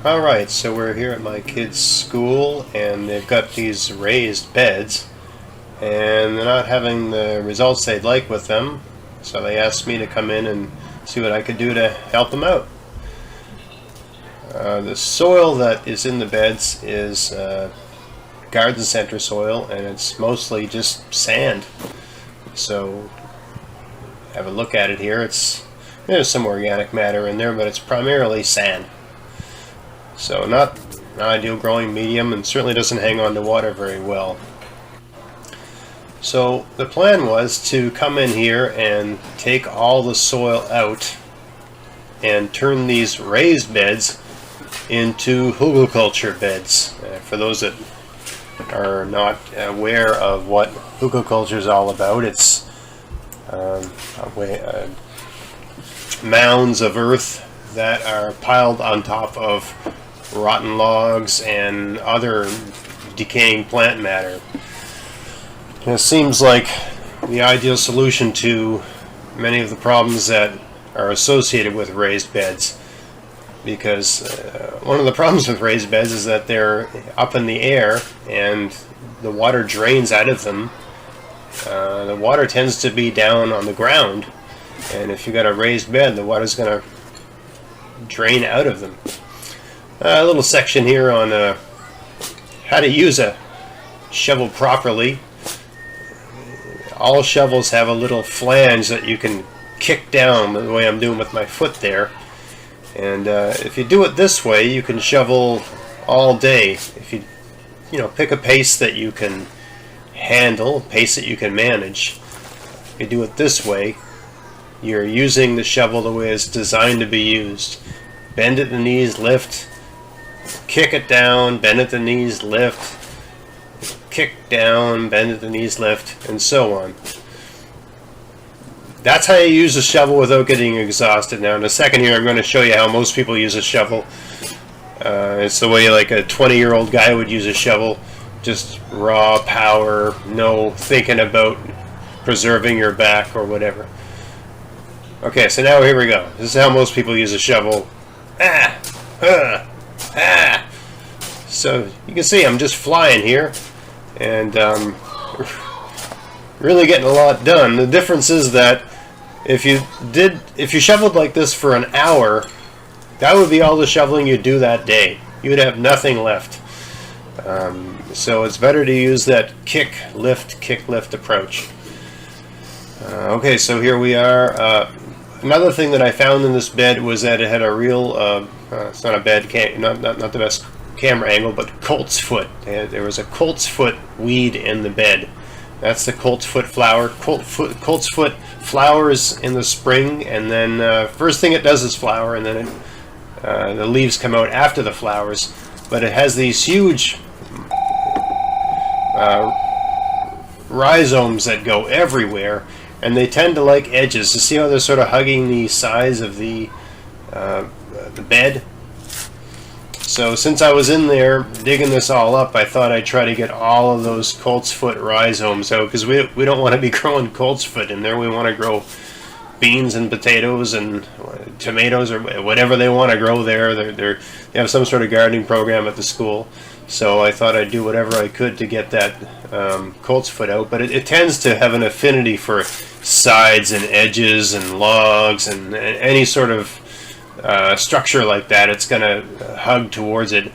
Alright, so we're here at my kids' school and they've got these raised beds and they're not having the results they'd like with them, so they asked me to come in and see what I could do to help them out. The soil that is in the beds is garden center soil, and it's mostly just sand. So have a look at it here. There's some organic matter in there, but it's primarily sand. So not an ideal growing medium, and certainly doesn't hang on to water very well. So the plan was to come in here and take all the soil out and turn these raised beds into Hugelkultur beds. For those that are not aware of what Hugelkultur is all about, it's mounds of earth that are piled on top of rotten logs and other decaying plant matter. And it seems like the ideal solution to many of the problems that are associated with raised beds, because one of the problems with raised beds is that they're up in the air and the water drains out of them. The water tends to be down on the ground, and if you've got a raised bed, the water's going to drain out of them. A little section here on how to use a shovel properly. All shovels have a little flange that you can kick down the way I'm doing with my foot there. And if you do it this way, you can shovel all day. If you pick a pace that you can handle, pace that you can manage. If you do it this way, you're using the shovel the way it's designed to be used. Bend at the knees, lift, kick it down, bend at the knees, lift, kick down, bend at the knees, lift, and so on. That's how you use a shovel without getting exhausted. Now in a second here I'm going to show you how most people use a shovel. It's the way like a 20-year-old guy would use a shovel. Just raw power, no thinking about preserving your back or whatever. Okay, so now here we go. This is how most people use a shovel. So you can see I'm just flying here, and really getting a lot done. The difference is that if you shoveled like this for an hour, that would be all the shoveling you'd do that day. You would have nothing left. So it's better to use that kick lift approach. Okay, so here we are. Another thing that I found in this bed was that it had a real it's not a bad not the best camera angle, but colt's foot. There was a colt's foot weed in the bed. That's the colt's foot flower. Colt's foot flowers in the spring, and then first thing it does is flower, and then the leaves come out after the flowers. But it has these huge rhizomes that go everywhere, and they tend to like edges. To see how they're sort of hugging the sides of the bed. So since I was in there digging this all up, I thought I'd try to get all of those colt's foot rhizomes out, because we don't want to be growing colt's foot in there. We want to grow beans and potatoes and tomatoes or whatever they want to grow there. They have some sort of gardening program at the school, so I thought I'd do whatever I could to get that colt's foot out. But it tends to have an affinity for sides and edges and logs and any sort of structure like that. It's going to hug towards it,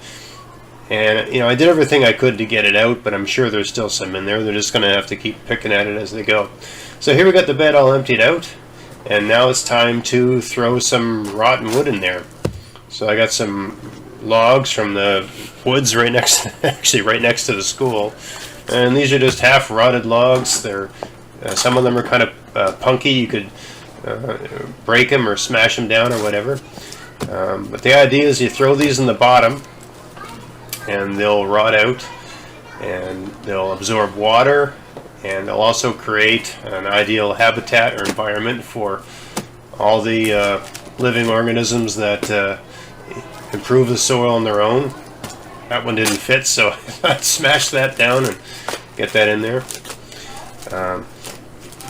and I did everything I could to get it out, but I'm sure there's still some in there. They're just going to have to keep picking at it as they go. So here we got the bed all emptied out, and now it's time to throw some rotten wood in there. So I got some logs from the woods right next to the school, and these are just half rotted logs. They're some of them are kind of punky. You could break them or smash them down or whatever. But the idea is you throw these in the bottom and they'll rot out and they'll absorb water, and they'll also create an ideal habitat or environment for all the living organisms that improve the soil on their own. That one didn't fit, so I'd smash that down and get that in there.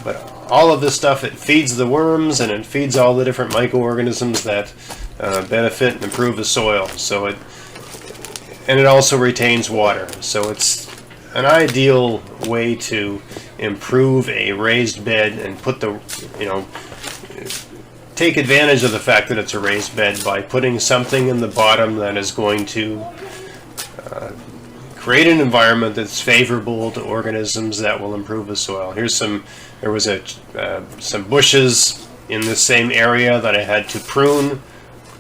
But all of this stuff, it feeds the worms and it feeds all the different microorganisms that benefit and improve the soil. So it also retains water. So it's an ideal way to improve a raised bed and put the, take advantage of the fact that it's a raised bed by putting something in the bottom that is going to create an environment that's favorable to organisms that will improve the soil. There was some bushes in the same area that I had to prune.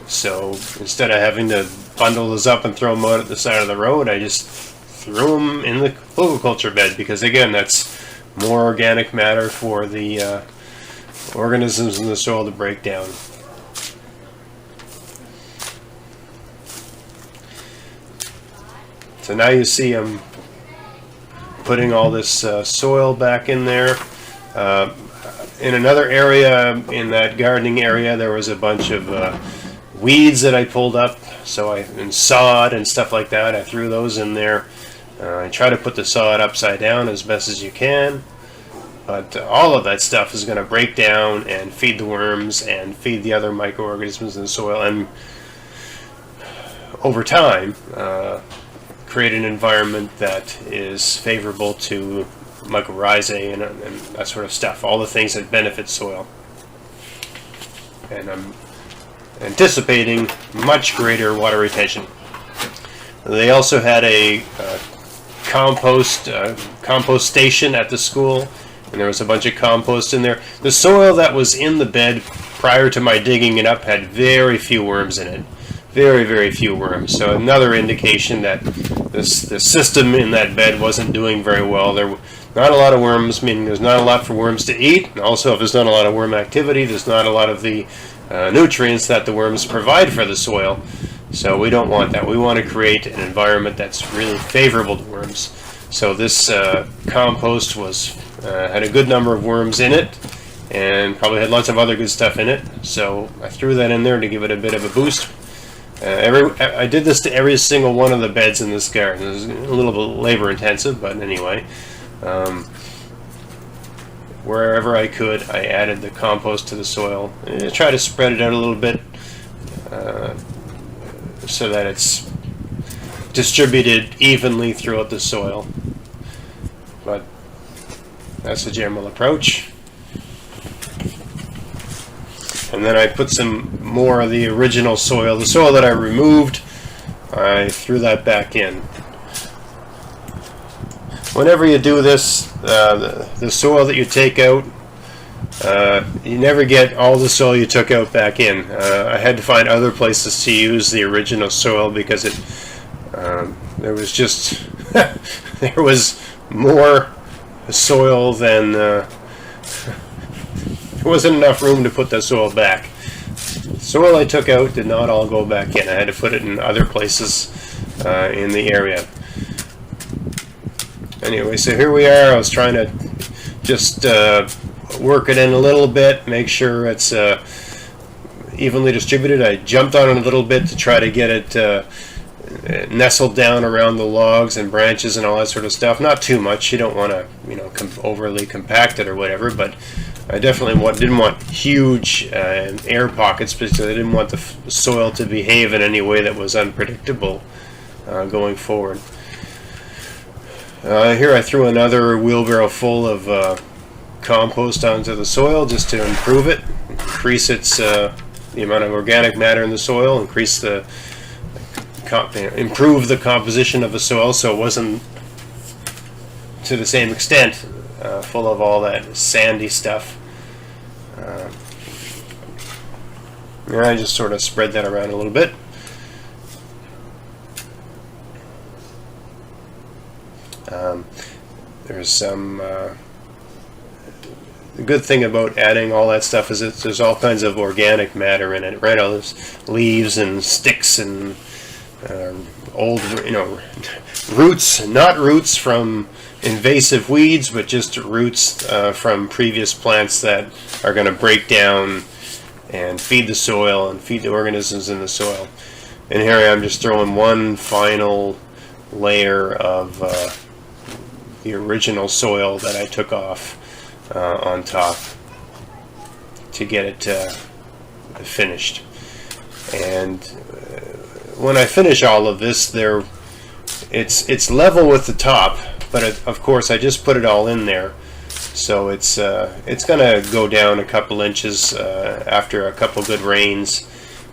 So instead of having to bundle those up and throw them out at the side of the road, I just threw them in the Hugelkultur bed, because again, that's more organic matter for the organisms in the soil to break down. So now you see I'm putting all this soil back in there. In another area, in that gardening area, there was a bunch of weeds that I pulled up, and sod and stuff like that. I threw those in there. I try to put the sod upside down as best as you can, but all of that stuff is going to break down and feed the worms and feed the other microorganisms in the soil, and over time create an environment that is favorable to mycorrhizae and that sort of stuff, all the things that benefit soil. And I'm anticipating much greater water retention. They also had a compost station at the school, and there was a bunch of compost in there. The soil that was in the bed prior to my digging it up had very few worms in it. Very, very few worms. So another indication that the system in that bed wasn't doing very well. There were not a lot of worms, meaning there's not a lot for worms to eat. And also, if there's not a lot of worm activity, there's not a lot of the nutrients that the worms provide for the soil. So we don't want that. We want to create an environment that's really favorable to worms. So this compost had a good number of worms in it, and probably had lots of other good stuff in it. So I threw that in there to give it a bit of a boost. I did this to every single one of the beds in this garden. It was a little bit labor intensive, but anyway, wherever I could, I added the compost to the soil. And I try to spread it out a little bit so that it's distributed evenly throughout the soil. But that's the general approach. And then I put some more of the original soil, the soil that I removed, I threw that back in. Whenever you do this, the soil that you take out, you never get all the soil you took out back in. I had to find other places to use the original soil because there was just there was more soil than there wasn't enough room to put the soil back. The soil I took out did not all go back in. I had to put it in other places in the area. Anyway, so here we are. I was trying to just work it in a little bit, make sure it's evenly distributed. I jumped on it a little bit to try to get it nestled down around the logs and branches and all that sort of stuff. Not too much. You don't want to, overly compact it or whatever, but I definitely didn't want huge air pockets, because I didn't want the soil to behave in any way that was unpredictable going forward. Here I threw another wheelbarrow full of compost onto the soil just to improve it, increase the amount of organic matter in the soil, improve the composition of the soil so it wasn't to the same extent full of all that sandy stuff. And I just sort of spread that around a little bit. There's some the good thing about adding all that stuff is that there's all kinds of organic matter in it, right? All those leaves and sticks and old, roots, not roots from invasive weeds, but just roots from previous plants that are going to break down and feed the soil and feed the organisms in the soil. And here I am just throwing one final layer of the original soil that I took off on top to get it finished. And when I finish all of this, it's level with the top, but of course I just put it all in there, so it's gonna go down a couple inches after a couple good rains,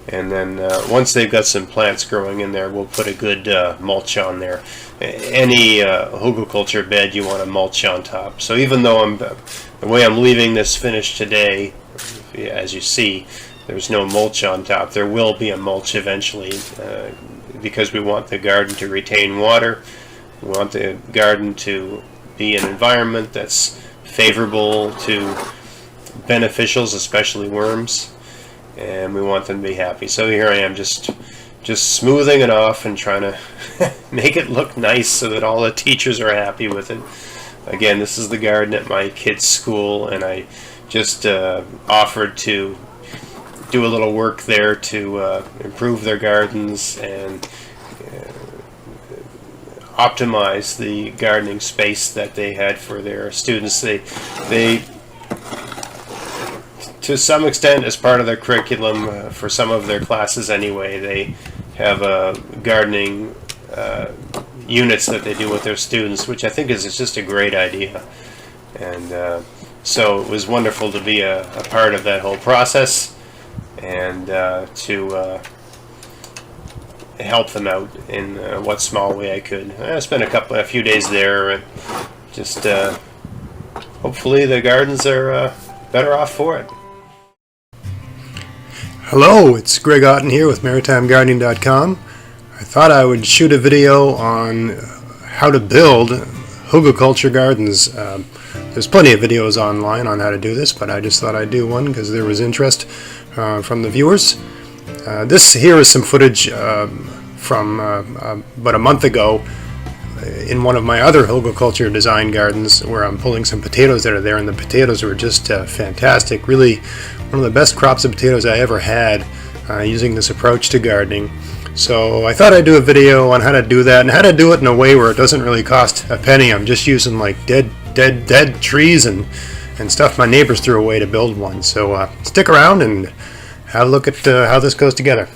and then once they've got some plants growing in there, we'll put a good mulch on there. Any Hugelkultur bed, you want a mulch on top. So even though the way I'm leaving this finished today, as you see, there's no mulch on top. There will be a mulch eventually, because we want the garden to retain water. We want the garden to be an environment that's favorable to beneficials, especially worms, and we want them to be happy. So here I am, just smoothing it off and trying to make it look nice so that all the teachers are happy with it. Again, this is the garden at my kids' school, and I just offered to do a little work there to improve their gardens and optimize the gardening space that they had for their students. They to some extent, as part of their curriculum, for some of their classes anyway, they have gardening units that they do with their students, which I think is just a great idea. And so it was wonderful to be a part of that whole process, and to help them out in what small way I could. I spent a few days there, and just hopefully the gardens are better off for it. Hello, it's Greg Otten here with MaritimeGardening.com. I thought I would shoot a video on how to build Hugelkultur gardens. There's plenty of videos online on how to do this, but I just thought I'd do one because there was interest from the viewers. This here is some footage from about a month ago in one of my other Hugelkultur design gardens, where I'm pulling some potatoes out of there, and the potatoes were just fantastic. Really one of the best crops of potatoes I ever had using this approach to gardening. So I thought I'd do a video on how to do that, and how to do it in a way where it doesn't really cost a penny. I'm just using like dead trees and stuff my neighbors threw away to build one. So stick around and have a look at how this goes together.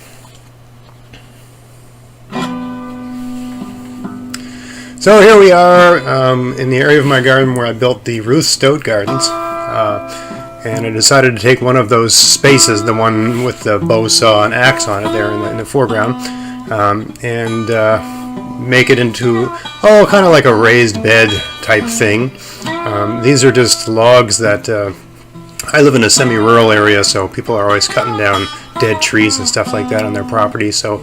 So here we are in the area of my garden where I built the Ruth Stout gardens, and I decided to take one of those spaces, the one with the bow saw and axe on it there in the foreground, and make it into kind of like a raised bed type thing. These are just logs that I live in a semi-rural area, so people are always cutting down dead trees and stuff like that on their property. So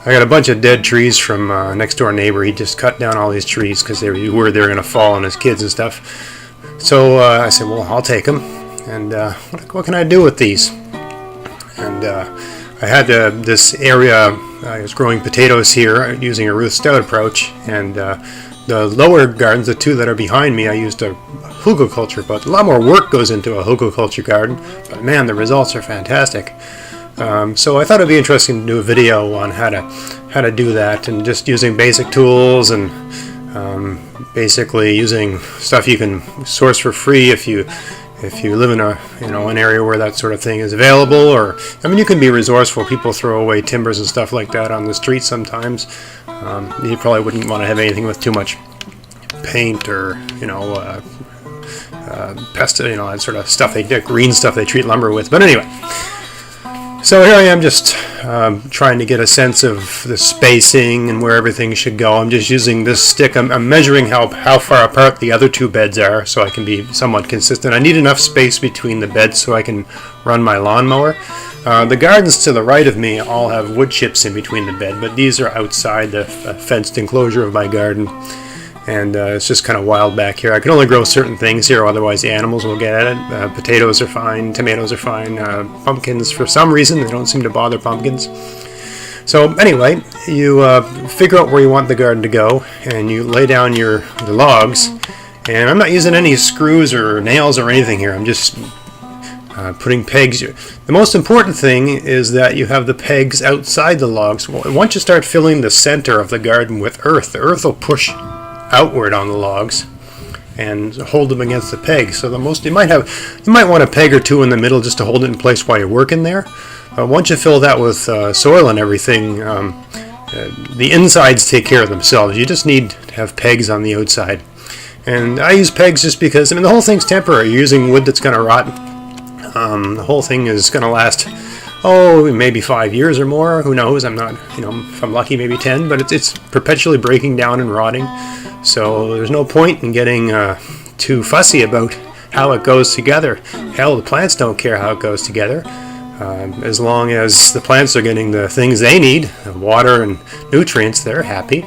I got a bunch of dead trees from next door neighbor. He just cut down all these trees because they were worried they were going to fall on his kids and stuff. So I said, well, I'll take them. And what can I do with these? And I had this area, I was growing potatoes here using a Ruth Stout approach. And the lower gardens, the two that are behind me, I used a Hugelkultur, but a lot more work goes into a Hugelkultur garden. But man, the results are fantastic. So I thought it'd be interesting to do a video on how to do that, and just using basic tools, and basically using stuff you can source for free if you live in an area where that sort of thing is available. Or you can be resourceful. People throw away timbers and stuff like that on the street sometimes. You probably wouldn't want to have anything with too much paint or pest, that sort of stuff, green stuff they treat lumber with. But anyway. So here I am, just trying to get a sense of the spacing and where everything should go. I'm just using this stick. I'm measuring how far apart the other two beds are, so I can be somewhat consistent. I need enough space between the beds so I can run my lawnmower. The gardens to the right of me all have wood chips in between the bed, but these are outside the fenced enclosure of my garden. And it's just kind of wild back here. I can only grow certain things here, otherwise the animals will get at it. Potatoes are fine, tomatoes are fine, pumpkins, for some reason, they don't seem to bother pumpkins. So anyway, you figure out where you want the garden to go, and you lay down the logs. And I'm not using any screws or nails or anything here. I'm just putting pegs. The most important thing is that you have the pegs outside the logs. Once you start filling the center of the garden with earth, the earth will push outward on the logs, and hold them against the peg. So you might want a peg or two in the middle just to hold it in place while you're working there. Once you fill that with soil and everything, the insides take care of themselves. You just need to have pegs on the outside. And I use pegs just because, the whole thing's temporary. You're using wood that's going to rot. The whole thing is going to last, maybe 5 years or more. Who knows? I'm not, if I'm lucky, maybe 10. But it's perpetually breaking down and rotting. So there's no point in getting too fussy about how it goes together. Hell, the plants don't care how it goes together. As long as the plants are getting the things they need, water and nutrients, they're happy.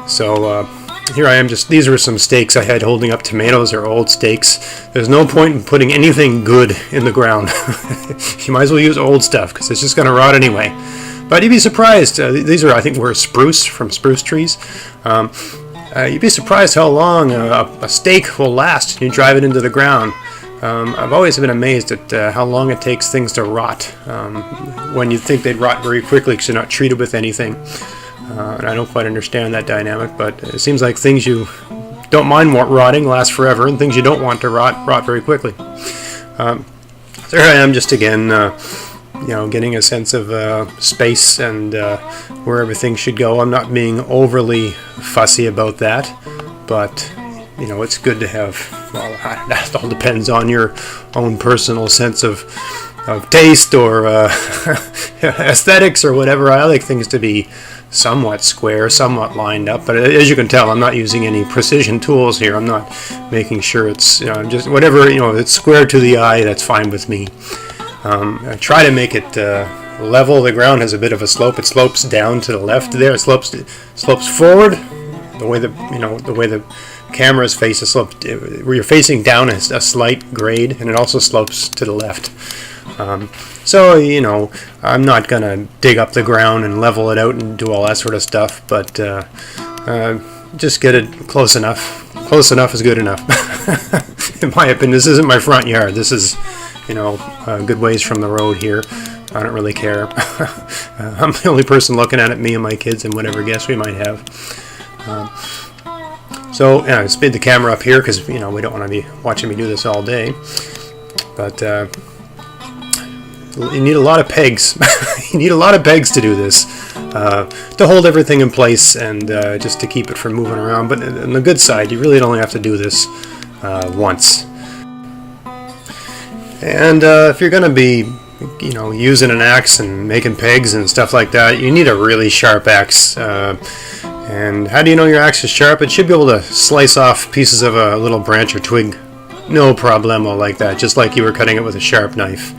So here I am, these are some stakes I had holding up tomatoes. They're old stakes. There's no point in putting anything good in the ground. You might as well use old stuff because it's just going to rot anyway. But you'd be surprised. These are, I think, were spruce from spruce trees. You'd be surprised how long a stake will last. You drive it into the ground. I've always been amazed at how long it takes things to rot when you think they'd rot very quickly because they're not treated with anything. And I don't quite understand that dynamic, but it seems like things you don't mind rotting last forever, and things you don't want to rot very quickly. So here I am, just again, getting a sense of space and where everything should go. I'm not being overly fussy about that, but it's good to have, that all depends on your own personal sense of taste or aesthetics or whatever. I like things to be somewhat square, somewhat lined up, but as you can tell, I'm not using any precision tools here. I'm not making sure it's, just whatever, it's square to the eye, that's fine with me. I try to make it level. The ground has a bit of a slope. It slopes down to the left there. It slopes forward. The way the camera's face is sloped, where you're facing down is a slight grade, and it also slopes to the left. So I'm not gonna dig up the ground and level it out and do all that sort of stuff, but just get it close enough. Close enough is good enough. In my opinion, this isn't my front yard. This is a good ways from the road here. I don't really care. I'm the only person looking at it, me and my kids and whatever guests we might have. So I spin the camera up here because we don't want to be watching me do this all day. But you need a lot of pegs. You need a lot of pegs to do this, to hold everything in place and just to keep it from moving around. But on the good side, you really only have to do this once. And if you're going to be using an axe and making pegs and stuff like that, you need a really sharp axe. And how do you know your axe is sharp? It should be able to slice off pieces of a little branch or twig, no problemo like that, just like you were cutting it with a sharp knife.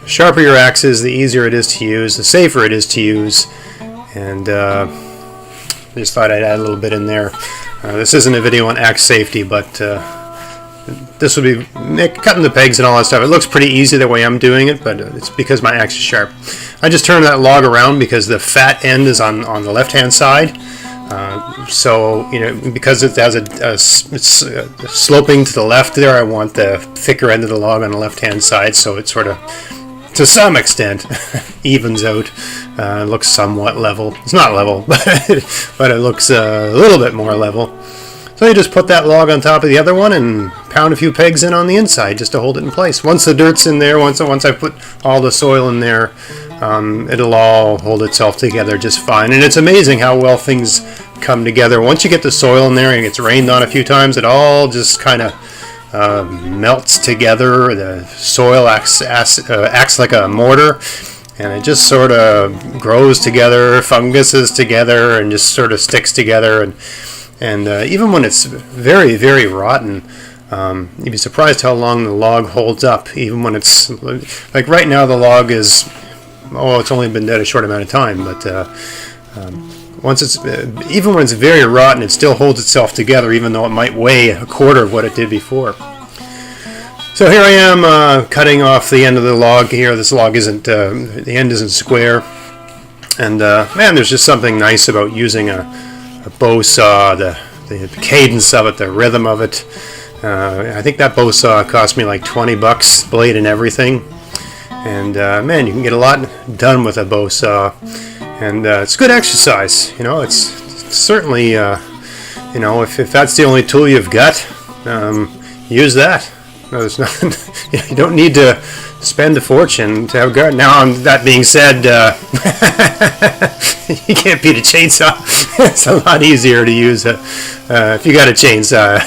The sharper your axe is, the easier it is to use, the safer it is to use. And just thought I'd add a little bit in there. This isn't a video on axe safety, but this would be cutting the pegs and all that stuff. It looks pretty easy the way I'm doing it, but it's because my axe is sharp. I just turned that log around because the fat end is on the left-hand side. So because it has it's sloping to the left there, I want the thicker end of the log on the left-hand side, so it sort of, to some extent, evens out. Looks somewhat level. It's not level, but it looks a little bit more level. So you just put that log on top of the other one and pound a few pegs in on the inside just to hold it in place. Once the dirt's in there, once I put all the soil in there, it'll all hold itself together just fine. And it's amazing how well things come together. Once you get the soil in there and it gets rained on a few times, it all just kind of melts together. The soil acts like a mortar, and it just sort of grows together, funguses together, and just sort of sticks together. And even when it's very, very rotten, you'd be surprised how long the log holds up. Even when it's, like right now the log is, it's only been dead a short amount of time, but once it's, even when it's very rotten, it still holds itself together, even though it might weigh a quarter of what it did before. So here I am cutting off the end of the log here. This log isn't, the end isn't square. And man, there's just something nice about using a bow saw, the cadence of it, the rhythm of it. I think that bow saw cost me like $20, blade and everything. And man, you can get a lot done with a bow saw. And it's good exercise. It's certainly, if that's the only tool you've got, use that. No, there's nothing. You don't need to spend a fortune to have a garden. Now, that being said, you can't beat a chainsaw. It's a lot easier to use if you got a chainsaw.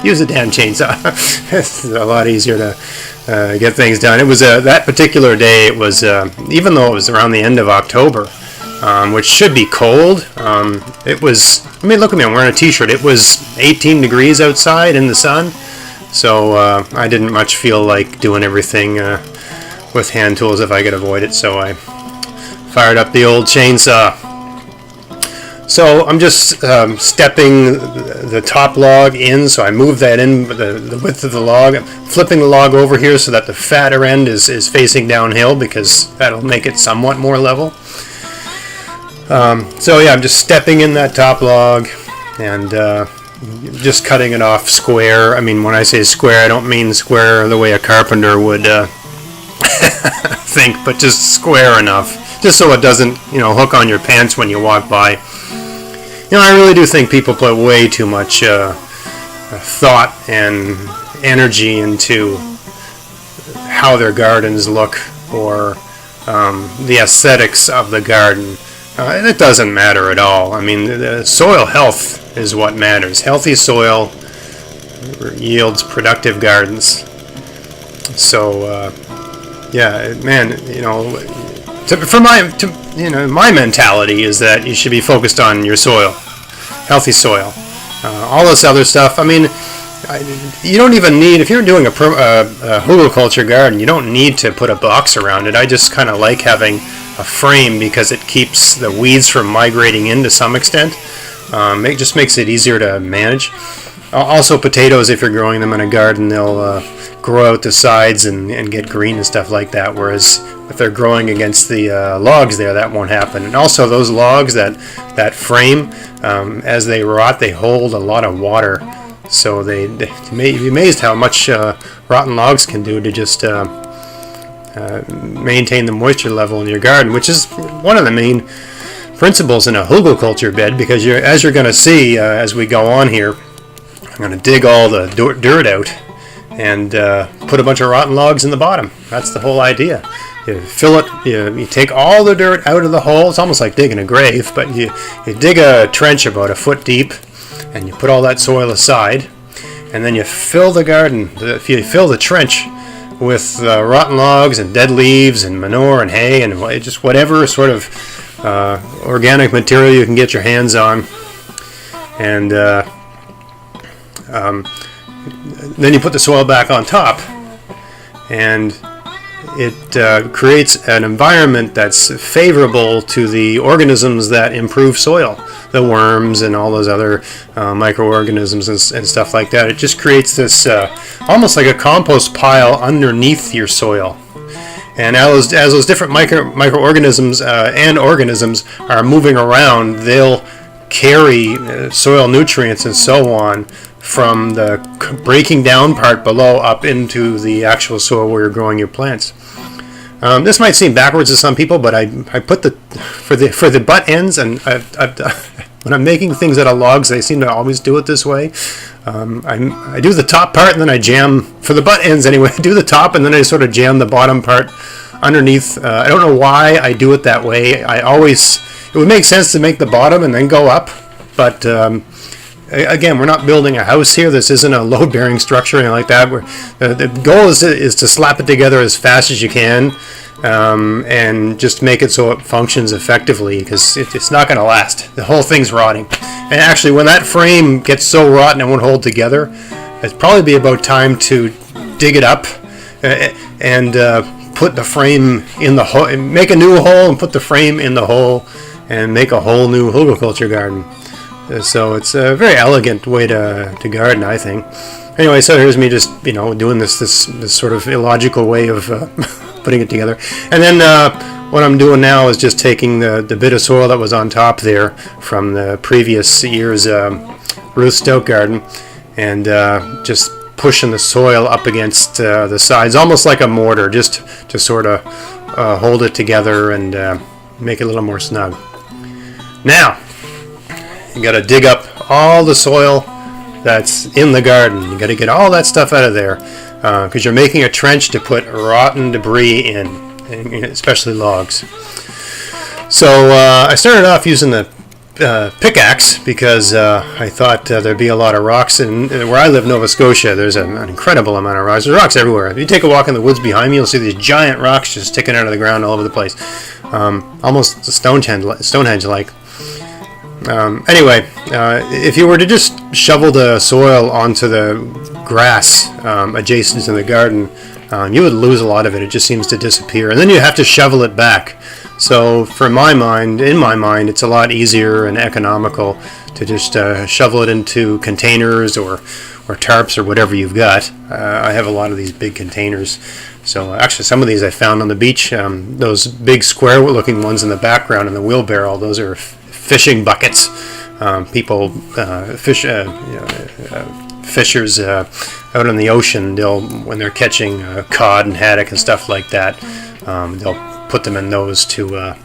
Use a damn chainsaw. It's a lot easier to get things done. It was that particular day. It was even though it was around the end of October, which should be cold. It was. I mean, look at me. I'm wearing a t-shirt. It was 18 degrees outside in the sun. So I didn't much feel like doing everything with hand tools if I could avoid it. So I fired up the old chainsaw. So I'm just stepping the top log in. So I move that in the width of the log. I'm flipping the log over here so that the fatter end is facing downhill, because that'll make it somewhat more level. So yeah, I'm just stepping in that top log and just cutting it off square. I mean, when I say square, I don't mean square the way a carpenter would think, but just square enough, just so it doesn't, hook on your pants when you walk by. I really do think people put way too much thought and energy into how their gardens look, or the aesthetics of the garden. And it doesn't matter at all. I mean, the soil health is what matters. Healthy soil yields productive gardens. So, yeah, man, my mentality is that you should be focused on your soil, healthy soil. All this other stuff, I mean, you don't even need, if you're doing a Hugelkultur garden, you don't need to put a box around it. I just kind of like having a frame because it keeps the weeds from migrating in to some extent. It just makes it easier to manage. Also, potatoes, if you're growing them in a garden, they'll grow out the sides and get green and stuff like that, whereas if they're growing against the logs there, that won't happen. And also, those logs, that frame, as they rot, they hold a lot of water. So you may be amazed how much rotten logs can do to just maintain the moisture level in your garden, which is one of the main principles in a Hugelkultur bed, because as you're going to see as we go on here, I'm going to dig all the dirt out and put a bunch of rotten logs in the bottom. That's the whole idea. You fill it, you take all the dirt out of the hole. It's almost like digging a grave, but you dig a trench about a foot deep, and you put all that soil aside, and then you fill the garden, you fill the trench with rotten logs and dead leaves and manure and hay and just whatever sort of organic material you can get your hands on. And then you put the soil back on top, and it creates an environment that's favorable to the organisms that improve soil, the worms and all those other microorganisms and stuff like that. It just creates this almost like a compost pile underneath your soil. And as those different microorganisms and organisms are moving around, they'll carry soil nutrients and so on from the breaking down part below up into the actual soil where you're growing your plants. This might seem backwards to some people, but I put for the butt ends, and when I'm making things out of logs, I seem to always do it this way. I do the top part, and then I jam, for the butt ends anyway, I do the top, and then I sort of jam the bottom part underneath. I don't know why I do it that way. It would make sense to make the bottom and then go up, but again, we're not building a house here. This isn't a load-bearing structure or anything like that. The goal is to slap it together as fast as you can, and just make it so it functions effectively, because it's not going to last. The whole thing's rotting. And actually, when that frame gets so rotten it won't hold together, it'd probably be about time to dig it up and put the frame in the hole, make a new hole and put the frame in the hole, and make a whole new Hugelkultur garden. So it's a very elegant way to garden, I think. Anyway, so here's me just doing this sort of illogical way of putting it together. And then what I'm doing now is just taking the bit of soil that was on top there from the previous year's Ruth Stout garden, and just pushing the soil up against the sides, almost like a mortar, just to sort of hold it together and make it a little more snug. Now, you got to dig up all the soil that's in the garden. You got to get all that stuff out of there because you're making a trench to put rotten debris in, especially logs. So I started off using the pickaxe because I thought there'd be a lot of rocks. And where I live, Nova Scotia, there's an incredible amount of rocks. There's rocks everywhere. If you take a walk in the woods behind me, you'll see these giant rocks just sticking out of the ground all over the place, almost Stonehenge-like. Anyway, if you were to just shovel the soil onto the grass adjacent to the garden, you would lose a lot of it. It just seems to disappear, and then you have to shovel it back. So in my mind, it's a lot easier and economical to just shovel it into containers or tarps or whatever you've got. I have a lot of these big containers. So actually some of these I found on the beach. Those big square-looking ones in the background in the wheelbarrow, those are fishing buckets. People fishers out in the ocean, when they're catching cod and haddock and stuff like that, they'll put them in those to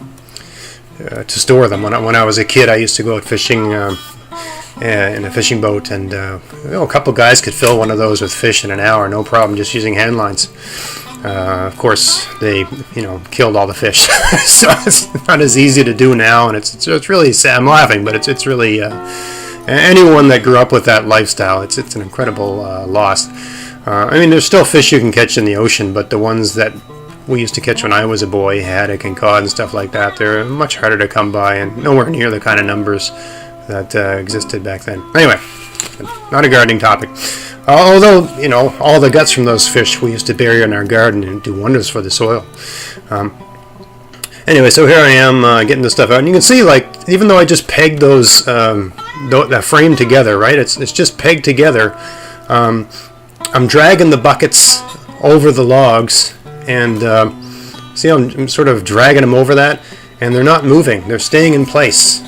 store them. When I was a kid, I used to go out fishing in a fishing boat, and a couple guys could fill one of those with fish in an hour, no problem, just using hand lines. Of course, they killed all the fish, so it's not as easy to do now, and it's really sad. I'm laughing, but it's really anyone that grew up with that lifestyle, it's an incredible loss. I mean, there's still fish you can catch in the ocean, but the ones that we used to catch when I was a boy, haddock and cod and stuff like that, they're much harder to come by and nowhere near the kind of numbers that existed back then. Anyway, not a gardening topic. Although, all the guts from those fish we used to bury in our garden and do wonders for the soil. Anyway, so here I am getting this stuff out. And you can see, even though I just pegged that frame together, right? It's just pegged together. I'm dragging the buckets over the logs. And see, I'm sort of dragging them over that. And they're not moving. They're staying in place.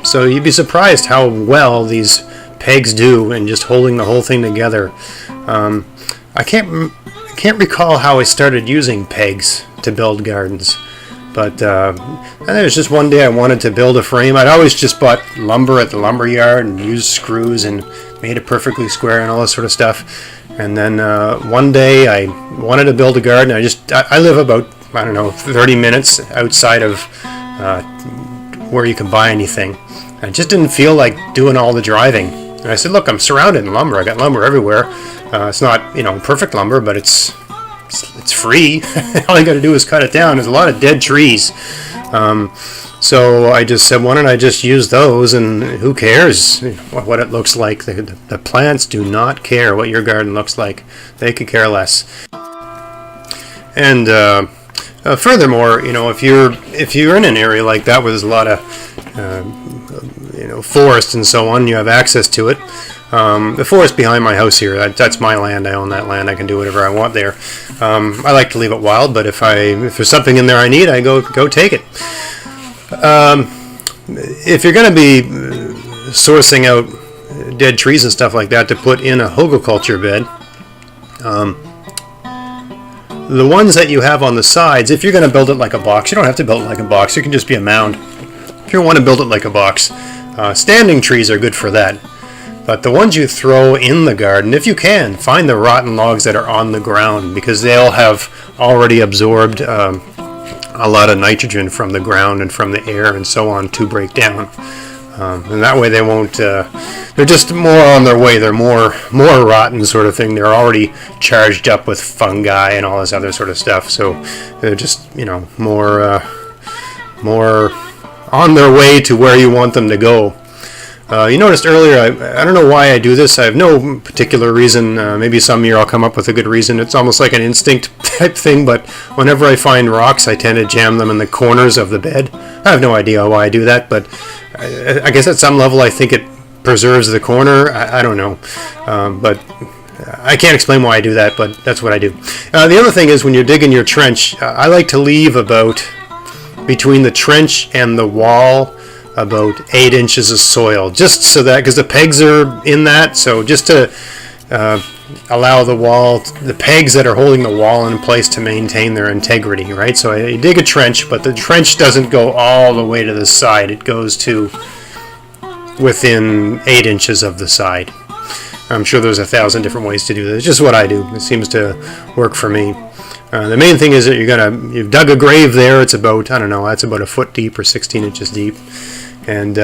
So you'd be surprised how well these pegs do and just holding the whole thing together. I can't recall how I started using pegs to build gardens, but there was just one day I wanted to build a frame. I'd always just bought lumber at the lumber yard and used screws and made it perfectly square and all this sort of stuff. And then one day I wanted to build a garden. I live about 30 minutes outside of where you can buy anything. I just didn't feel like doing all the driving. And I said, look, I'm surrounded in lumber. I got lumber everywhere. It's not, perfect lumber, but it's free. All I got to do is cut it down. There's a lot of dead trees. So I just said, why don't I just use those, and who cares what it looks like? The plants do not care what your garden looks like. They could care less. And furthermore, if you're in an area like that where there's a lot of forest and so on, you have access to it. The forest behind my house here, that's my land. I own that land. I can do whatever I want there. I like to leave it wild, but if there's something in there I need, I go take it. If you're going to be sourcing out dead trees and stuff like that to put in a Hugelkultur bed, the ones that you have on the sides, if you're going to build it like a box, you don't have to build it like a box. It can just be a mound. If you want to build it like a box, standing trees are good for that. But the ones you throw in the garden, if you can, find the rotten logs that are on the ground, because they'll have already absorbed a lot of nitrogen from the ground and from the air and so on to break down. And that way they won't, they're just more on their way. They're more rotten sort of thing. They're already charged up with fungi and all this other sort of stuff. So they're just, more on their way to where you want them to go. You noticed earlier, I don't know why I do this. I have no particular reason. Maybe some year I'll come up with a good reason. It's almost like an instinct type thing, but whenever I find rocks, I tend to jam them in the corners of the bed. I have no idea why I do that, but I guess at some level I think it preserves the corner. I don't know. But I can't explain why I do that, but that's what I do. The other thing is when you're digging your trench, I like to leave about between the trench and the wall about 8 inches of soil, just so that, because the pegs are in that, so just to allow the pegs that are holding the wall in place to maintain their integrity, right? So I dig a trench, but the trench doesn't go all the way to the side. It goes to within 8 inches of the side. I'm sure there's 1,000 different ways to do this. It's just what I do. It seems to work for me. The main thing is that you've dug a grave there. It's about, I don't know, that's about a foot deep or 16 inches deep. And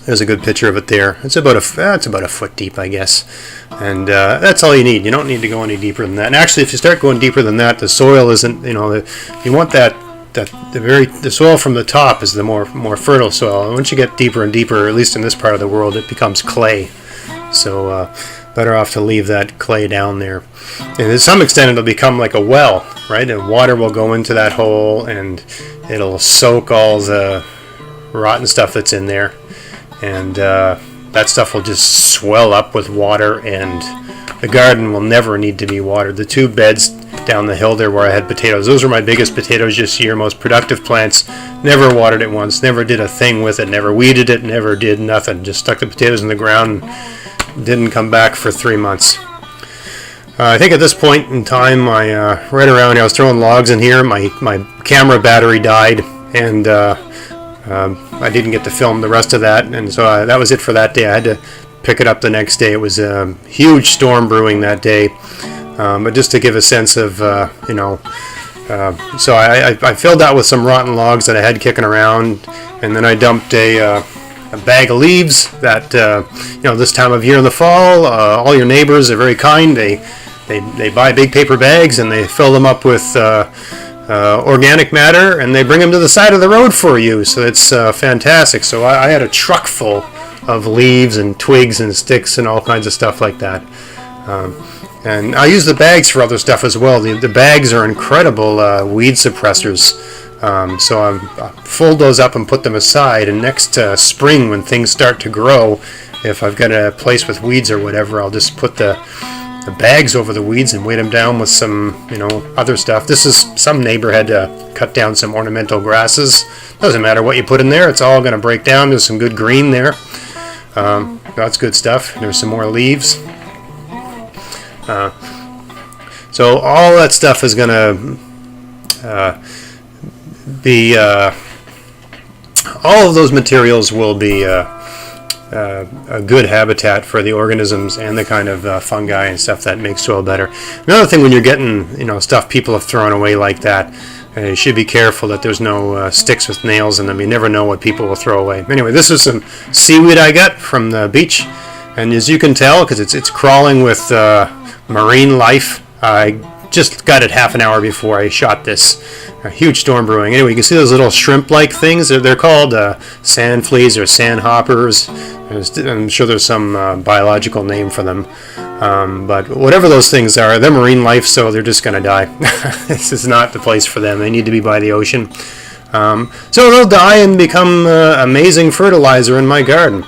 there's a good picture of it there. It's about a foot deep, I guess. And that's all you need. You don't need to go any deeper than that. And actually, if you start going deeper than that, the soil isn't, you want the soil from the top is the more fertile soil. And once you get deeper and deeper, at least in this part of the world, it becomes clay. So better off to leave that clay down there. And to some extent, it'll become like a well, right? And water will go into that hole, and it'll soak all the rotten stuff that's in there. And that stuff will just swell up with water, and the garden will never need to be watered. The 2 beds down the hill there where I had potatoes, those were my biggest potatoes this year, most productive plants. Never watered it once, never did a thing with it, never weeded it, never did nothing. Just stuck the potatoes in the ground and didn't come back for 3 months. I think at this point in time, right around here, I was throwing logs in here. My camera battery died, and I didn't get to film the rest of that, and so that was it for that day. I had to pick it up the next day. It was a huge storm brewing that day, but just to give a sense of, so I filled that with some rotten logs that I had kicking around, and then I dumped a bag of leaves that, this time of year in the fall, all your neighbors are very kind. They buy big paper bags, and they fill them up with organic matter, and they bring them to the side of the road for you. So it's fantastic. So I had a truck full of leaves and twigs and sticks and all kinds of stuff like that. And I use the bags for other stuff as well. The bags are incredible weed suppressors. So I fold those up and put them aside, and next spring when things start to grow, if I've got a place with weeds or whatever, I'll just put the bags over the weeds and weight them down with some, other stuff. This is, some neighbor had to cut down some ornamental grasses. Doesn't matter what you put in there, it's all going to break down. There's some good green there. That's good stuff. There's some more leaves. So all that stuff is going to be, all of those materials will be a good habitat for the organisms and the kind of fungi and stuff that makes soil better. Another thing, when you're getting stuff people have thrown away like that, you should be careful that there's no sticks with nails in them. You never know what people will throw away. Anyway, this is some seaweed I got from the beach, and as you can tell, because it's crawling with marine life, I just got it half an hour before I shot this. A huge storm brewing. Anyway, you can see those little shrimp-like things. They're called sand fleas or sand hoppers. I'm sure there's some biological name for them. But whatever those things are, they're marine life, so they're just going to die. This is not the place for them. They need to be by the ocean. So they'll die and become amazing fertilizer in my garden,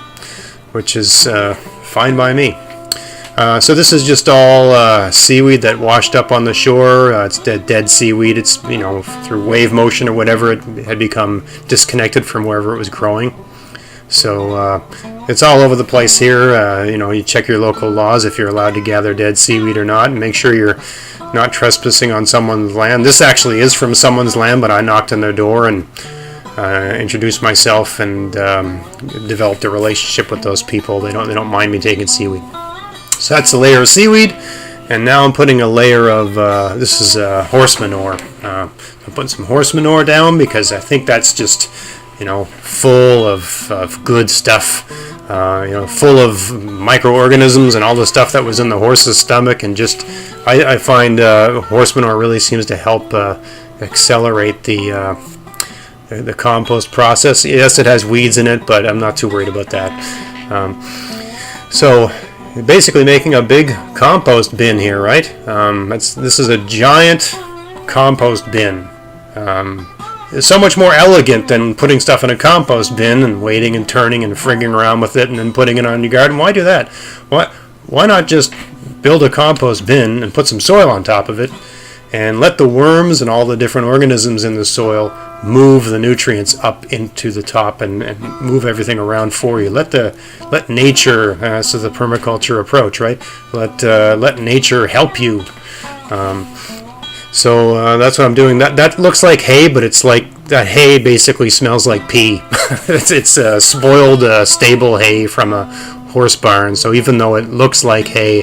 which is fine by me. So this is just all seaweed that washed up on the shore. It's dead seaweed. It's, through wave motion or whatever, it had become disconnected from wherever it was growing. So it's all over the place here. You check your local laws if you're allowed to gather dead seaweed or not, and make sure you're not trespassing on someone's land. This actually is from someone's land, but I knocked on their door and introduced myself and developed a relationship with those people. They don't mind me taking seaweed. So that's a layer of seaweed, and now I'm putting a layer of, this is horse manure. I'm putting some horse manure down because I think that's just, full of good stuff, full of microorganisms and all the stuff that was in the horse's stomach, and just, I find horse manure really seems to help accelerate the compost process. Yes, it has weeds in it, but I'm not too worried about that. So basically making a big compost bin here, right? This is a giant compost bin. It's so much more elegant than putting stuff in a compost bin and waiting and turning and frigging around with it and then putting it on your garden. Why do that? Why not just build a compost bin and put some soil on top of it and let the worms and all the different organisms in the soil move the nutrients up into the top and move everything around for you. Let nature, this is the permaculture approach, right? Let nature help you. So that's what I'm doing. That looks like hay, but it's like that hay basically smells like pee. It's spoiled stable hay from a horse barn, so even though it looks like hay,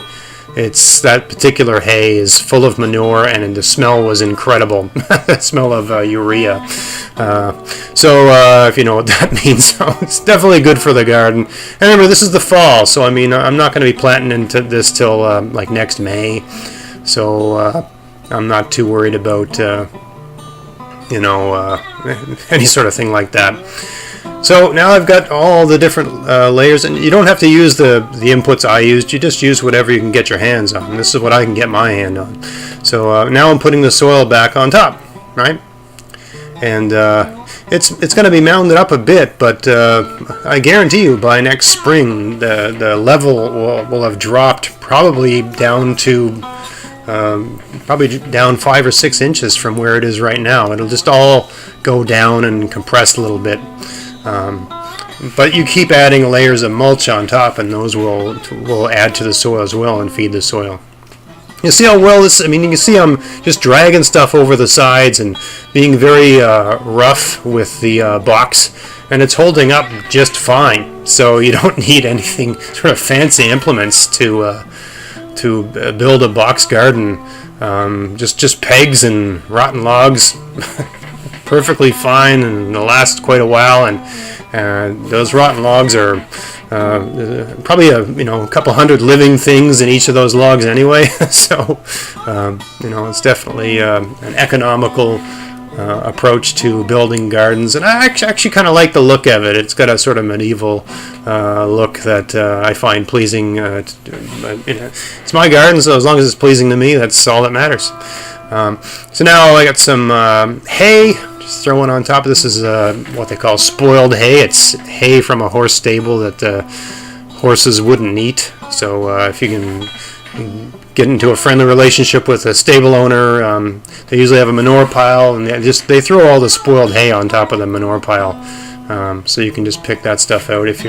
it's that particular hay is full of manure, and the smell was incredible. The smell of urea. If you know what that means, so it's definitely good for the garden. And remember, this is the fall, so I mean, I'm not going to be planting into this till like next May, so I'm not too worried about any sort of thing like that. So now I've got all the different layers, and you don't have to use the inputs I used. You just use whatever you can get your hands on. This is what I can get my hand on. So now I'm putting the soil back on top, right? And it's going to be mounded up a bit, but I guarantee you by next spring the level will have dropped probably down to down 5 or 6 inches from where it is right now. It'll just all go down and compress a little bit. But you keep adding layers of mulch on top, and those will add to the soil as well and feed the soil. You see how well this, I mean, you can see I'm just dragging stuff over the sides and being very rough with the box, and it's holding up just fine. So you don't need anything sort of fancy implements to build a box garden. Just pegs and rotten logs. Perfectly fine, and they'll last quite a while. And those rotten logs are probably a couple hundred living things in each of those logs anyway. So it's definitely an economical approach to building gardens, and I actually kind of like the look of it. It's got a sort of medieval look that I find pleasing. It's my garden, so as long as it's pleasing to me, that's all that matters. So now I got some hay. Just throwing on top of this is what they call spoiled hay. It's hay from a horse stable that horses wouldn't eat. So if you can get into a friendly relationship with a stable owner, they usually have a manure pile, and they throw all the spoiled hay on top of the manure pile. So you can just pick that stuff out if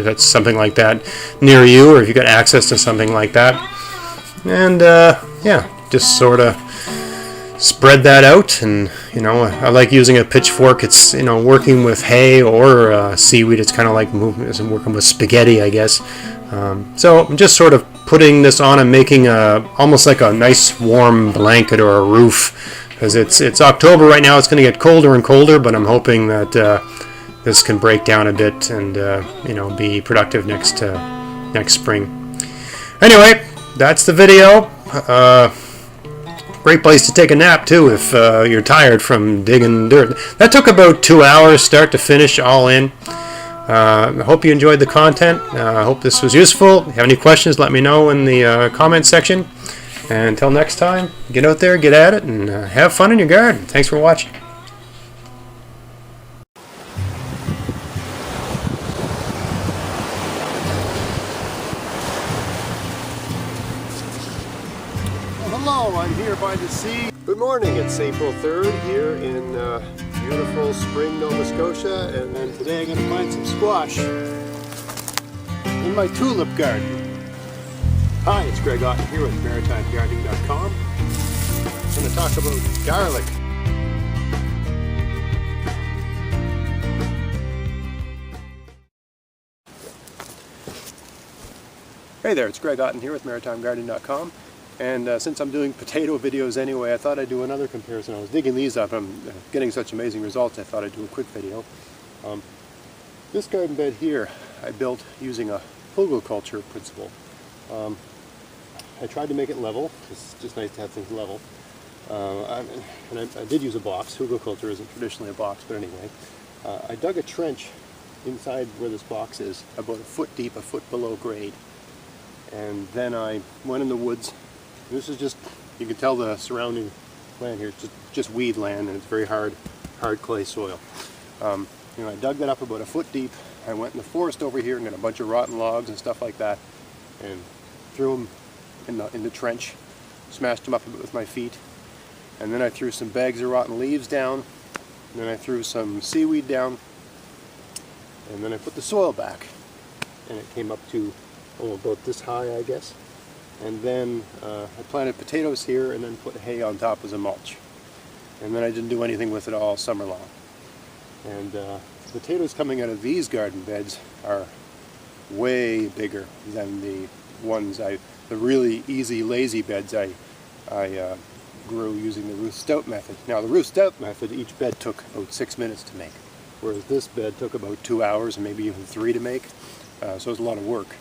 that's something like that near you, or if you got access to something like that. And just sort of spread that out. And I like using a pitchfork. It's working with hay or seaweed. It's kind of like working with spaghetti, I guess. So I'm just sort of putting this on and making almost like a nice warm blanket or a roof, because it's October right now. It's going to get colder and colder, but I'm hoping that this can break down a bit and be productive next spring. Anyway, that's the video. Great place to take a nap too if you're tired from digging dirt. That took about 2 hours start to finish all in. I hope you enjoyed the content. I hope this was useful. If you have any questions, let me know in the comment section. And until next time, get out there, get at it, and have fun in your garden. Thanks for watching. Hello, I'm here by the sea. Good morning, it's April 3rd here in beautiful spring Nova Scotia, and then today I'm going to plant some squash in my tulip garden. Hi, it's Greg Otten here with maritimegardening.com. I'm going to talk about garlic. Hey there, it's Greg Otten here with maritimegardening.com. And since I'm doing potato videos anyway, I thought I'd do another comparison. I was digging these up. I'm getting such amazing results, I thought I'd do a quick video. This garden bed here, I built using a Hugelkultur principle. I tried to make it level. It's just nice to have things level. I did use a box. Hugelkultur isn't traditionally a box, but anyway. I dug a trench inside where this box is, about a foot deep, a foot below grade. And then I went in the woods. This is just, you can tell the surrounding land here, it's just weed land, and it's very hard clay soil. I dug that up about a foot deep. I went in the forest over here and got a bunch of rotten logs and stuff like that, and threw them in the trench, smashed them up a bit with my feet, and then I threw some bags of rotten leaves down, and then I threw some seaweed down, and then I put the soil back, and it came up to about this high, I guess. And then I planted potatoes here and then put hay on top as a mulch. And then I didn't do anything with it all summer long. And the potatoes coming out of these garden beds are way bigger than the really easy, lazy beds I grew using the Ruth Stout method. Now the Ruth Stout method, each bed took about 6 minutes to make, whereas this bed took about 2 hours and maybe even 3 to make. So it's a lot of work.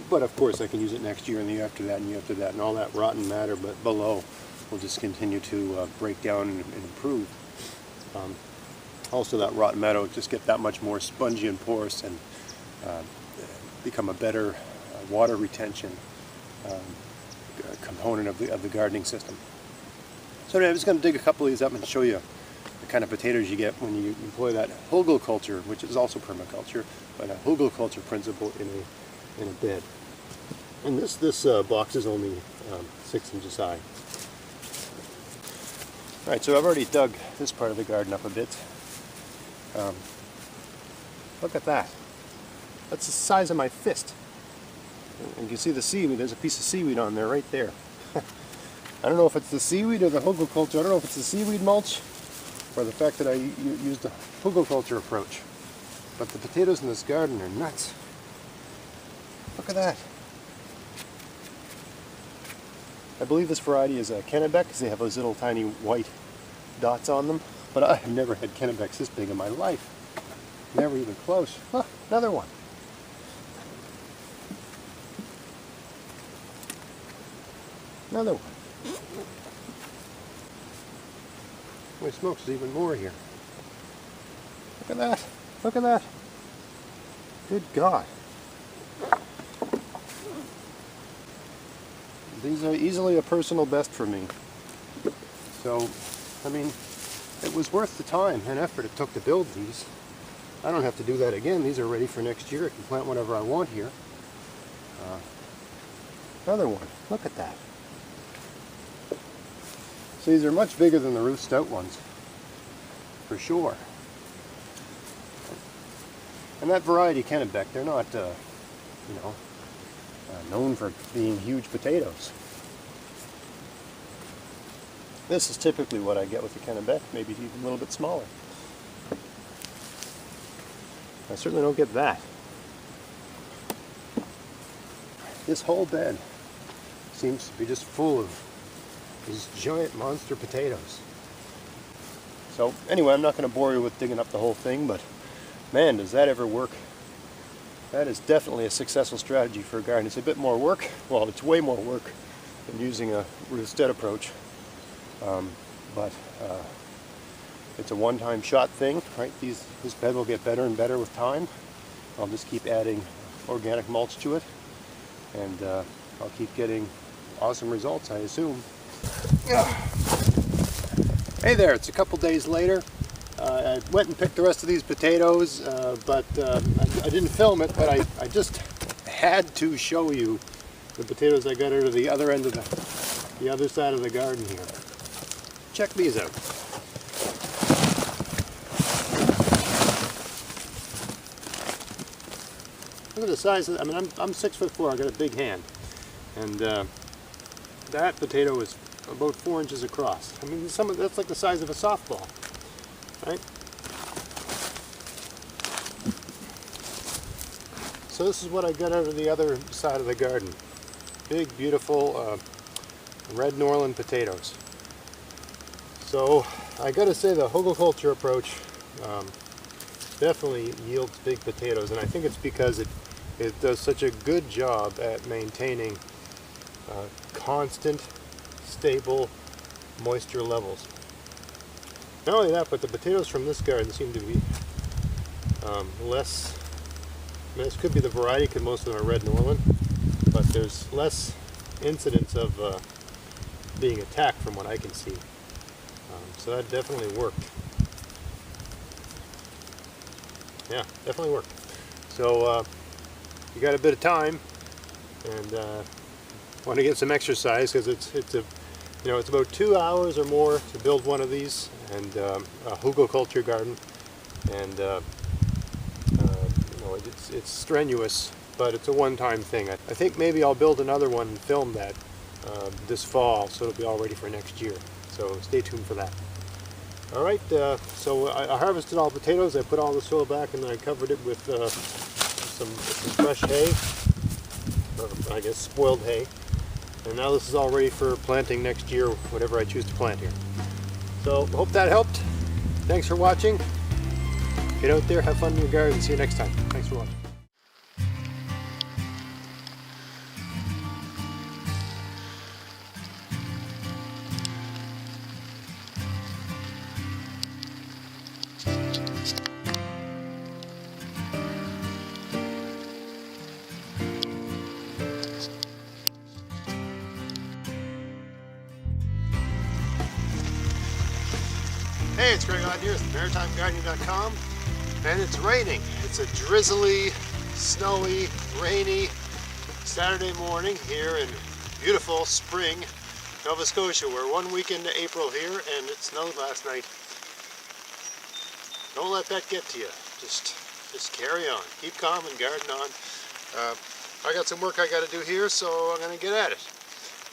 But of course I can use it next year and the year after that and the year after that, and all that rotten matter but below will just continue to break down and improve. Also that rotten matter will just get that much more spongy and porous and become a better water retention component of the gardening system. So anyway, I'm just going to dig a couple of these up and show you the kind of potatoes you get when you employ that Hugelkultur, which is also permaculture, but a Hugelkultur principle in a bed. And this box is only 6 inches high. Alright, so I've already dug this part of the garden up a bit. Look at that. That's the size of my fist. And you can see the seaweed. There's a piece of seaweed on there right there. I don't know if it's the seaweed or the Hugelkultur. I don't know if it's the seaweed mulch or the fact that I used the Hugelkultur approach. But the potatoes in this garden are nuts. Look at that. I believe this variety is a Kennebec because they have those little tiny white dots on them. But I have never had Kennebecs this big in my life. Never even close. Huh, another one. Another one. Holy smokes, there's even more here. Look at that. Look at that. Good God. These are easily a personal best for me. So, I mean, it was worth the time and effort it took to build these. I don't have to do that again. These are ready for next year. I can plant whatever I want here. Another one. Look at that. So these are much bigger than the Ruth Stout ones, for sure. And that variety, Kennebec, they're not, known for being huge potatoes. This is typically what I get with the Kennebec, maybe even a little bit smaller. I certainly don't get that. This whole bed seems to be just full of these giant monster potatoes. So anyway, I'm not going to bore you with digging up the whole thing, but man, does that ever work. That is definitely a successful strategy for a garden. It's a bit more work. Well, it's way more work than using a Ruth Stout approach. But it's a one-time shot thing, right? This bed will get better and better with time. I'll just keep adding organic mulch to it, and I'll keep getting awesome results, I assume. Hey there, it's a couple days later. I went and picked the rest of these potatoes, but I didn't film it, but I just had to show you the potatoes I got out of the other end of the other side of the garden here. Check these out. Look at the size of, I'm 6'4", I got a big hand. And that potato is about 4 inches across. I mean, that's like the size of a softball, right? So this is what I got out of the other side of the garden. Big, beautiful red Norland potatoes. So I got to say the Hugelkultur approach definitely yields big potatoes, and I think it's because it does such a good job at maintaining constant, stable moisture levels. Not only that, but the potatoes from this garden seem to be less. I mean, this could be the variety, because most of them are red Norland, but there's less incidence of being attacked from what I can see. So that definitely worked. Yeah, definitely worked. So you got a bit of time and want to get some exercise, because it's about 2 hours or more to build one of these, and a Hugelkultur garden, and it's strenuous, but it's a one-time thing. I think maybe I'll build another one and film that this fall, so it'll be all ready for next year. So stay tuned for that. All right, so I harvested all potatoes. I put all the soil back, and then I covered it with some fresh hay, or I guess spoiled hay. And now this is all ready for planting next year, whatever I choose to plant here. So hope that helped. Thanks for watching. Get out there, have fun in your garden. See you next time. Thanks for watching. Hey, it's Greg Odd here at maritimegardening.com, and it's raining. It's a drizzly, snowy, rainy Saturday morning here in beautiful spring Nova Scotia. We're 1 week into April here, and it snowed last night. Don't let that get to you. Just carry on. Keep calm and garden on. I got some work I got to do here, so I'm going to get at it.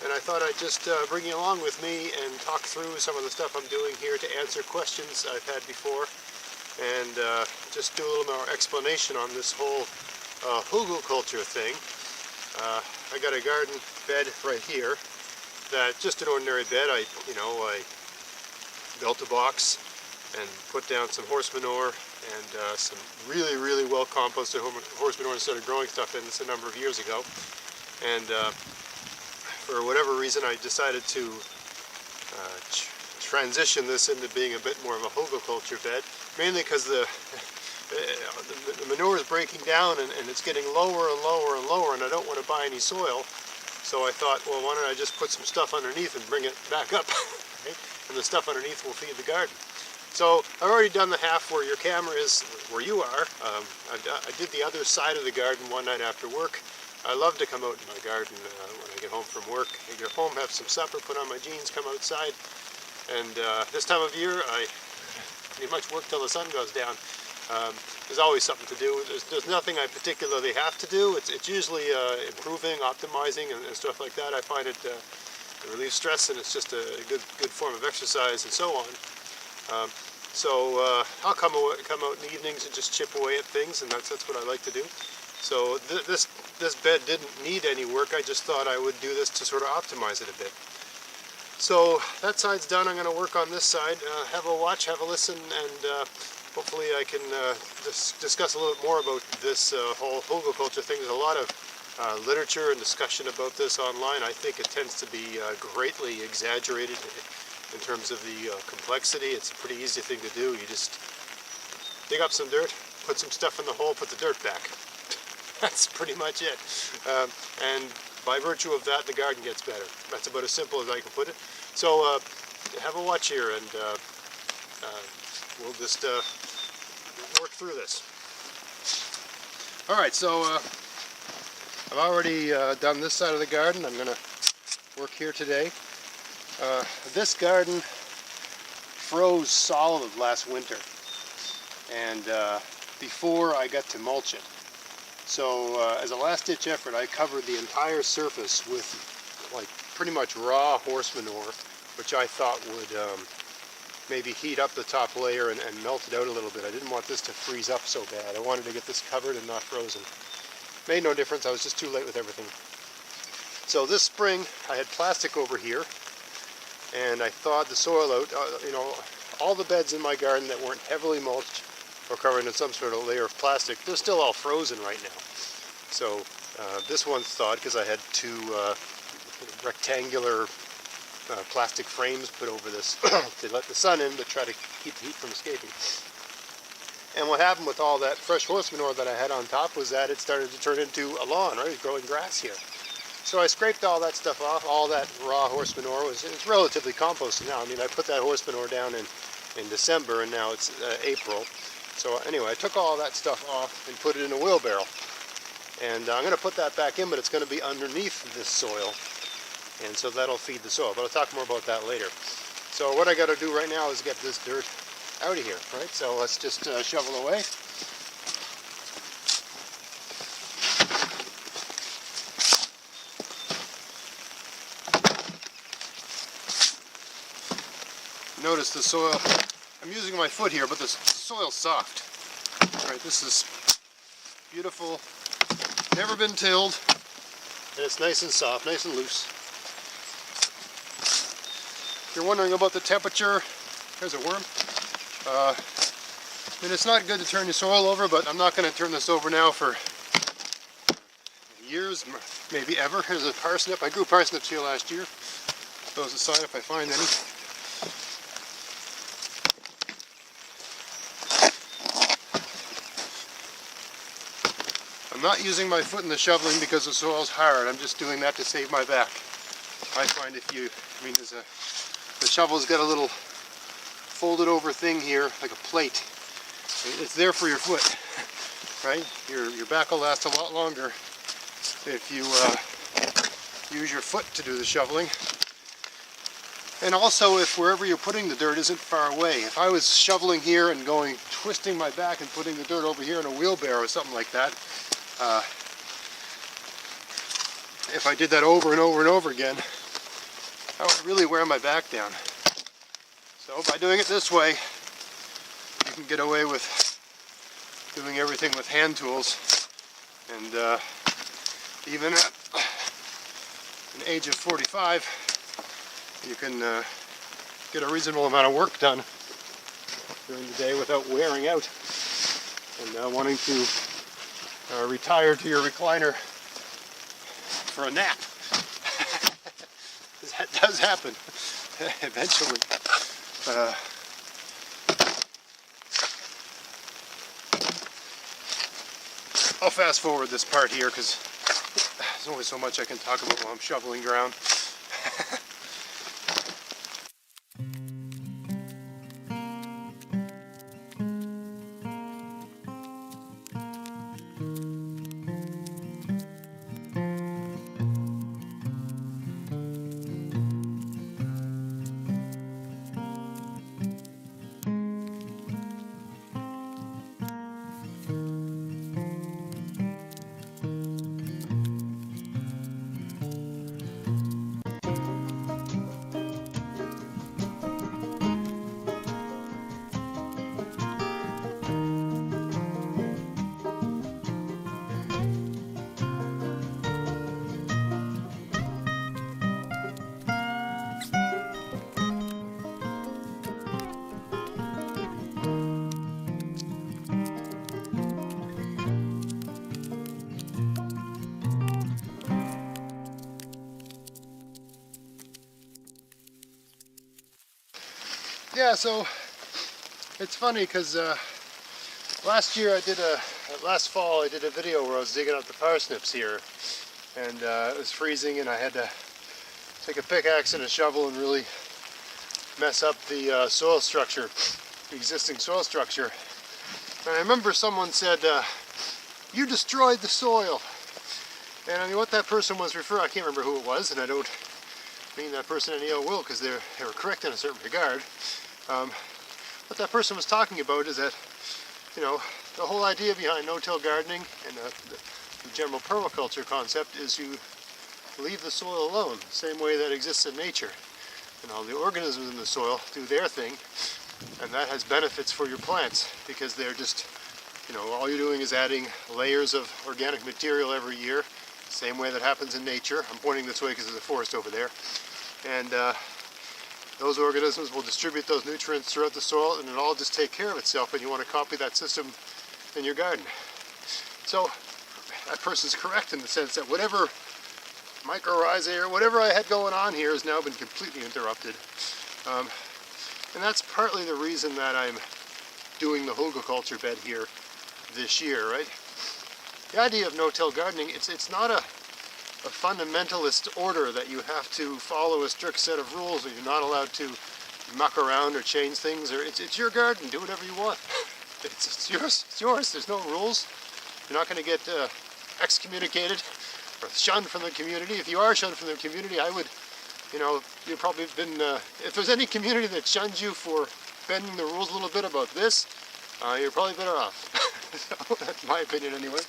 And I thought I'd just bring you along with me and talk through some of the stuff I'm doing here to answer questions I've had before, and just do a little more explanation on this whole Hugelkultur thing. I got a garden bed right here, that just an ordinary bed. I built a box and put down some horse manure and some really well composted horse manure and started growing stuff in this a number of years ago. And for whatever reason, I decided to transition this into being a bit more of a Hugelkultur bed, mainly because the manure is breaking down and it's getting lower and lower, and I don't want to buy any soil. So I thought, well, why don't I just put some stuff underneath and bring it back up, right? And the stuff underneath will feed the garden. So I've already done the half where your camera is where you are. I did the other side of the garden one night after work. I love to come out in my garden when I get home from work. I get home, have some supper, put on my jeans, come outside. And this time of year, I pretty much work till the sun goes down. There's always something to do. There's nothing I particularly have to do. It's usually improving, optimizing, and stuff like that. I find it relieves stress, and it's just a good form of exercise and so on. I'll come out in the evenings and just chip away at things, and that's what I like to do. So this bed didn't need any work. I just thought I would do this to sort of optimize it a bit. So that side's done. I'm going to work on this side. Have a watch, have a listen, and hopefully I can discuss a little bit more about this whole Hugelkultur thing. There's a lot of literature and discussion about this online. I think it tends to be greatly exaggerated in terms of the complexity. It's a pretty easy thing to do. You just dig up some dirt, put some stuff in the hole, put the dirt back. That's pretty much it. And by virtue of that, the garden gets better. That's about as simple as I can put it. So have a watch here, and we'll just work through this. All right, so I've already done this side of the garden. I'm going to work here today. This garden froze solid last winter, and before I got to mulch it. So as a last-ditch effort, I covered the entire surface with like pretty much raw horse manure, which I thought would maybe heat up the top layer and melt it out a little bit. I didn't want this to freeze up so bad. I wanted to get this covered and not frozen. Made no difference. I was just too late with everything. So this spring, I had plastic over here, and I thawed the soil out. All the beds in my garden that weren't heavily mulched or covered in some sort of layer of plastic, they're still all frozen right now. So this one's thawed because I had two rectangular plastic frames put over this to let the sun in but try to keep the heat from escaping. And what happened with all that fresh horse manure that I had on top was that it started to turn into a lawn, right? It was growing grass here. So I scraped all that stuff off. All that raw horse manure it's relatively composted now. I mean, I put that horse manure down in December, and now it's April. So anyway, I took all that stuff off and put it in a wheelbarrow. And I'm going to put that back in, but it's going to be underneath this soil. And so that'll feed the soil. But I'll talk more about that later. So what I got to do right now is get this dirt out of here, right? So let's just shovel away. Notice the soil. I'm using my foot here, but the soil's soft. All right, this is Beautiful, never been tilled, and it's nice and soft, nice and loose. If you're wondering about the temperature, there's a worm. And it's not good to turn your soil over, but I'm not going to turn this over now for years, maybe ever. Here's a parsnip. I grew parsnips here last year. Those aside if I find any. I'm not using my foot in the shoveling because the soil's hard. I'm just doing that to save my back. I find if you, the shovel's got a little folded over thing here, like a plate. It's there for your foot, right? Your back will last a lot longer if you use your foot to do the shoveling. And also if wherever you're putting the dirt isn't far away. If I was shoveling here and twisting my back and putting the dirt over here in a wheelbarrow or something like that, if I did that over and over and over again, I would really wear my back down. So by doing it this way, you can get away with doing everything with hand tools, and even at an age of 45, you can get a reasonable amount of work done during the day without wearing out and wanting to retire to your recliner for a nap. That does happen eventually. I'll fast forward this part here because there's only so much I can talk about while I'm shoveling ground. Yeah, so it's funny because last fall I did a video where I was digging up the parsnips here, and it was freezing and I had to take a pickaxe and a shovel and really mess up the soil structure, the existing soil structure. And I remember someone said, you destroyed the soil. And I mean, what that person was referring, I can't remember who it was, and I don't mean that person any ill will because they were correct in a certain regard. What that person was talking about is that, you know, the whole idea behind no-till gardening and the general permaculture concept is you leave the soil alone, the same way that exists in nature. And all the organisms in the soil do their thing, and that has benefits for your plants because they're just, you know, all you're doing is adding layers of organic material every year, same way that happens in nature. I'm pointing this way because there's a forest over there. And those organisms will distribute those nutrients throughout the soil, and it'll all just take care of itself, and you want to copy that system in your garden. So that person's correct in the sense that whatever mycorrhizae or whatever I had going on here has now been completely interrupted. And that's partly the reason that I'm doing the Hugelkultur bed here this year, right? The idea of no-till gardening, it's not a fundamentalist order that you have to follow a strict set of rules, or you're not allowed to muck around or change things, or it's your garden, do whatever you want. It's yours, there's no rules. You're not going to get excommunicated or shunned from the community. If you are shunned from the community, I would, you know, you've probably been, if there's any community that shuns you for bending the rules a little bit about this, you're probably better off. So, that's my opinion anyway.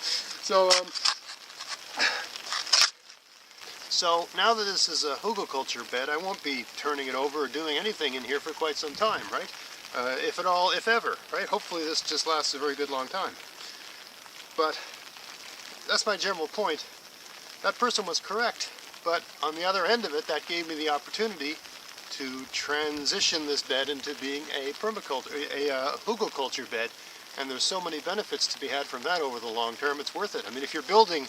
So now that this is a Hugelkultur bed, I won't be turning it over or doing anything in here for quite some time, right? If at all, if ever, right? Hopefully this just lasts a very good long time. But that's my general point. That person was correct, but on the other end of it, that gave me the opportunity to transition this bed into being a Hugelkultur bed, and there's so many benefits to be had from that over the long term. It's worth it. I mean, if you're building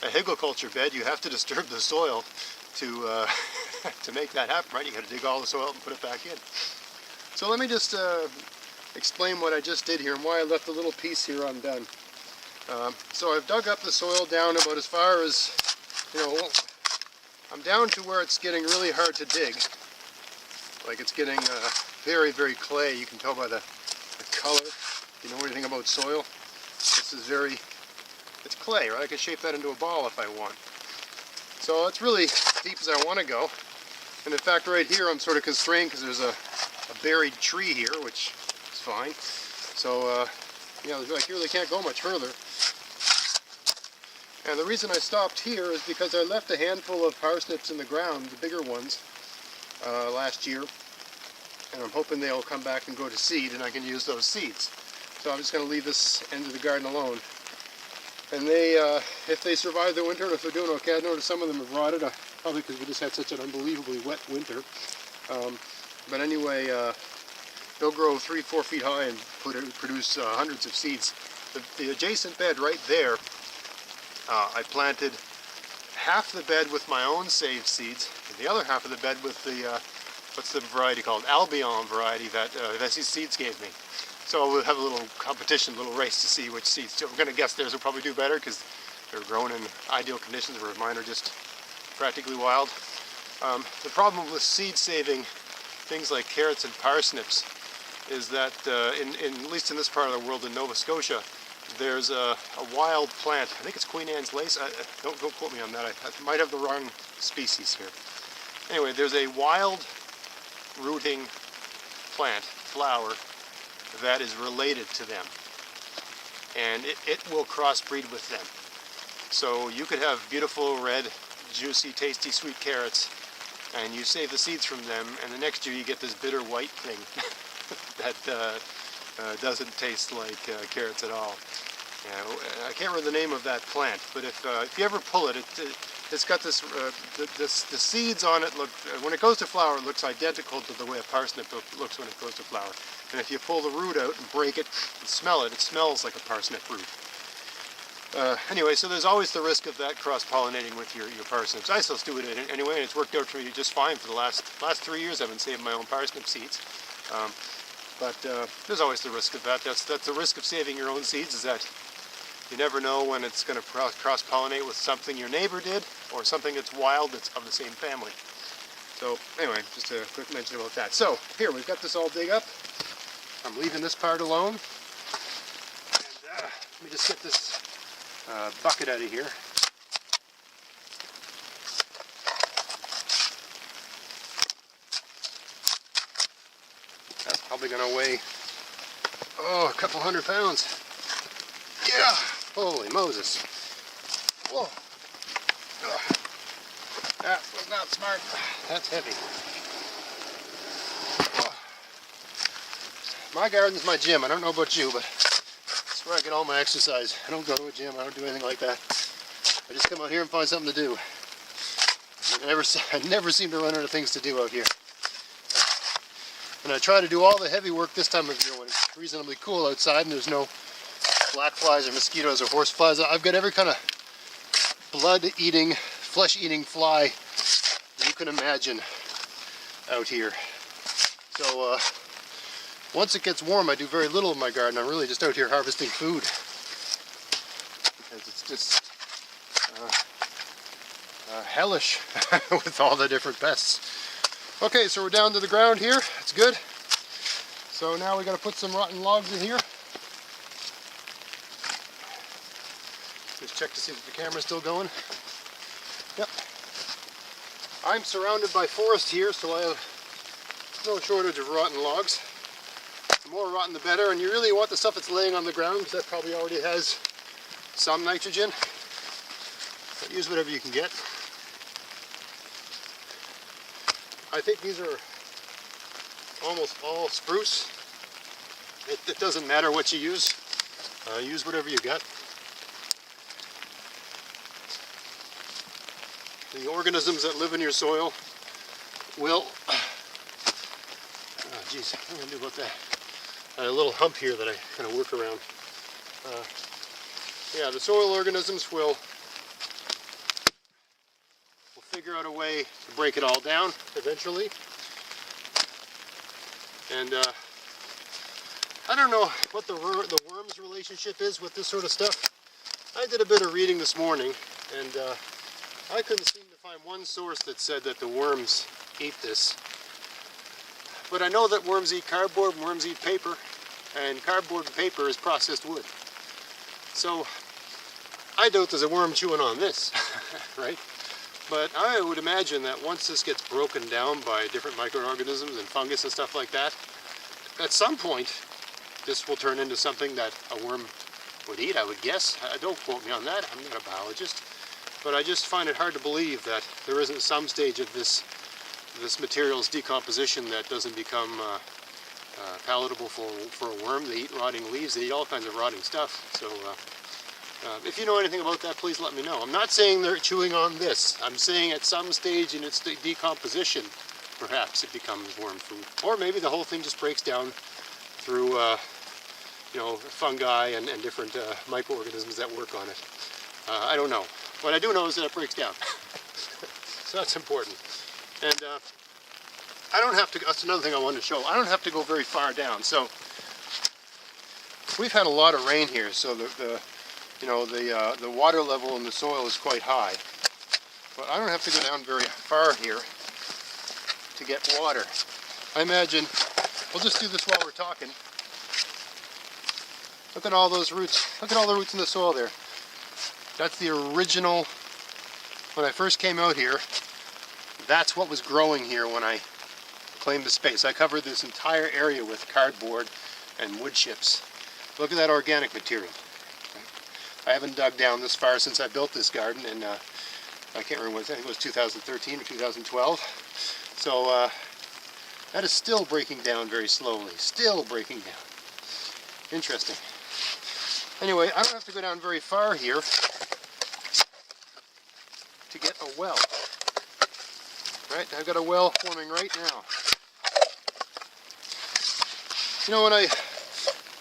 a Hugelkultur bed, you have to disturb the soil to to make that happen, right? You got to dig all the soil and put it back in. So let me just explain what I just did here and why I left a little piece here undone. So I've dug up the soil down about as far as, I'm down to where it's getting really hard to dig. Like it's getting very, very clay. You can tell by the color. If you know anything about soil, this is it's clay, right? I can shape that into a ball if I want. So it's really deep as I want to go. And in fact, right here, I'm sort of constrained because there's a buried tree here, which is fine. So, like you really can't go much further. And the reason I stopped here is because I left a handful of parsnips in the ground, the bigger ones, last year. And I'm hoping they'll come back and go to seed, and I can use those seeds. So I'm just going to leave this end of the garden alone. And they, if they survive the winter, and if they're doing okay, I noticed some of them have rotted, probably because we just had such an unbelievably wet winter. But anyway, they'll grow 3-4 feet high and produce hundreds of seeds. The adjacent bed right there, I planted half the bed with my own saved seeds, and the other half of the bed with the, what's the variety called? Albion variety that Vessi Seeds gave me. So we'll have a little competition, a little race to see which seeds. So I'm going to guess theirs will probably do better because they're grown in ideal conditions, whereas mine are just practically wild. The problem with seed saving things like carrots and parsnips is that, at least in this part of the world in Nova Scotia, there's a wild plant. I think it's Queen Anne's lace. Don't quote me on that. I might have the wrong species here. Anyway, there's a wild rooting plant, flower, that is related to them, and it will crossbreed with them. So you could have beautiful red, juicy, tasty, sweet carrots, and you save the seeds from them, and the next year you get this bitter white thing that doesn't taste like carrots at all. I can't remember the name of that plant, but if you ever pull it, it's got this, the seeds on it look, when it goes to flower, it looks identical to the way a parsnip looks when it goes to flower. And if you pull the root out and break it and smell it, it smells like a parsnip root. Anyway, so there's always the risk of that cross-pollinating with your parsnips. I still do it anyway, and it's worked out for me just fine for the last 3 years. I've been saving my own parsnip seeds. But there's always the risk of that. That's the risk of saving your own seeds, is that you never know when it's going to cross-pollinate with something your neighbor did or something that's wild that's of the same family. So anyway, just a quick mention about that. So here, we've got this all dig up. I'm leaving this part alone. And let me just get this bucket out of here. That's probably going to weigh, a couple 100 pounds. Yeah! Holy Moses. Whoa. That was not smart. That's heavy. My garden's my gym. I don't know about you, but that's where I get all my exercise. I don't go to a gym. I don't do anything like that. I just come out here and find something to do. I never seem to run out of things to do out here. And I try to do all the heavy work this time of year when it's reasonably cool outside and there's no black flies or mosquitoes or horse flies. I've got every kind of blood-eating, flesh-eating fly you can imagine out here. So once it gets warm, I do very little in my garden. I'm really just out here harvesting food because it's just hellish with all the different pests. Okay, so we're down to the ground here. It's good. So now we got to put some rotten logs in here. Just check to see if the camera's still going. Yep. I'm surrounded by forest here, so I have no shortage of rotten logs. The more rotten the better, and you really want the stuff that's laying on the ground because that probably already has some nitrogen. But use whatever you can get. I think these are almost all spruce. It doesn't matter what you use. Use whatever you got. the organisms that live in your soil will, geez, what am I going to do about that? A little hump here that I kind of work around. Yeah, the soil organisms will figure out a way to break it all down eventually. And I don't know what the worms relationship is with this sort of stuff. I did a bit of reading this morning, and I couldn't seem to find one source that said that the worms eat this. But I know that worms eat cardboard, and worms eat paper, and cardboard and paper is processed wood. So I doubt there's a worm chewing on this, right? But I would imagine that once this gets broken down by different microorganisms and fungus and stuff like that, at some point this will turn into something that a worm would eat, I would guess. Don't quote me on that, I'm not a biologist. But I just find it hard to believe that there isn't some stage of this material's decomposition that doesn't become palatable for a worm. They eat rotting leaves, they eat all kinds of rotting stuff. So if you know anything about that, please let me know. I'm not saying they're chewing on this. I'm saying at some stage in its decomposition, perhaps it becomes worm food. Or maybe the whole thing just breaks down through you know, fungi and different microorganisms that work on it. I don't know. What I do know is that it breaks down. So that's important. And I don't have to, that's another thing I wanted to show. I don't have to go very far down. So we've had a lot of rain here, so the water level in the soil is quite high. But I don't have to go down very far here to get water. I imagine, we'll just do this while we're talking. Look at all those roots. Look at all the roots in the soil there. That's the original, when I first came out here, that's what was growing here when I claimed the space. I covered this entire area with cardboard and wood chips. Look at that organic material. I haven't dug down this far since I built this garden, and I can't remember what, I think it was 2013 or 2012. So that is still breaking down very slowly. Still breaking down. Interesting. Anyway, I don't have to go down very far here to get a well. Right, I've got a well forming right now. You know, when I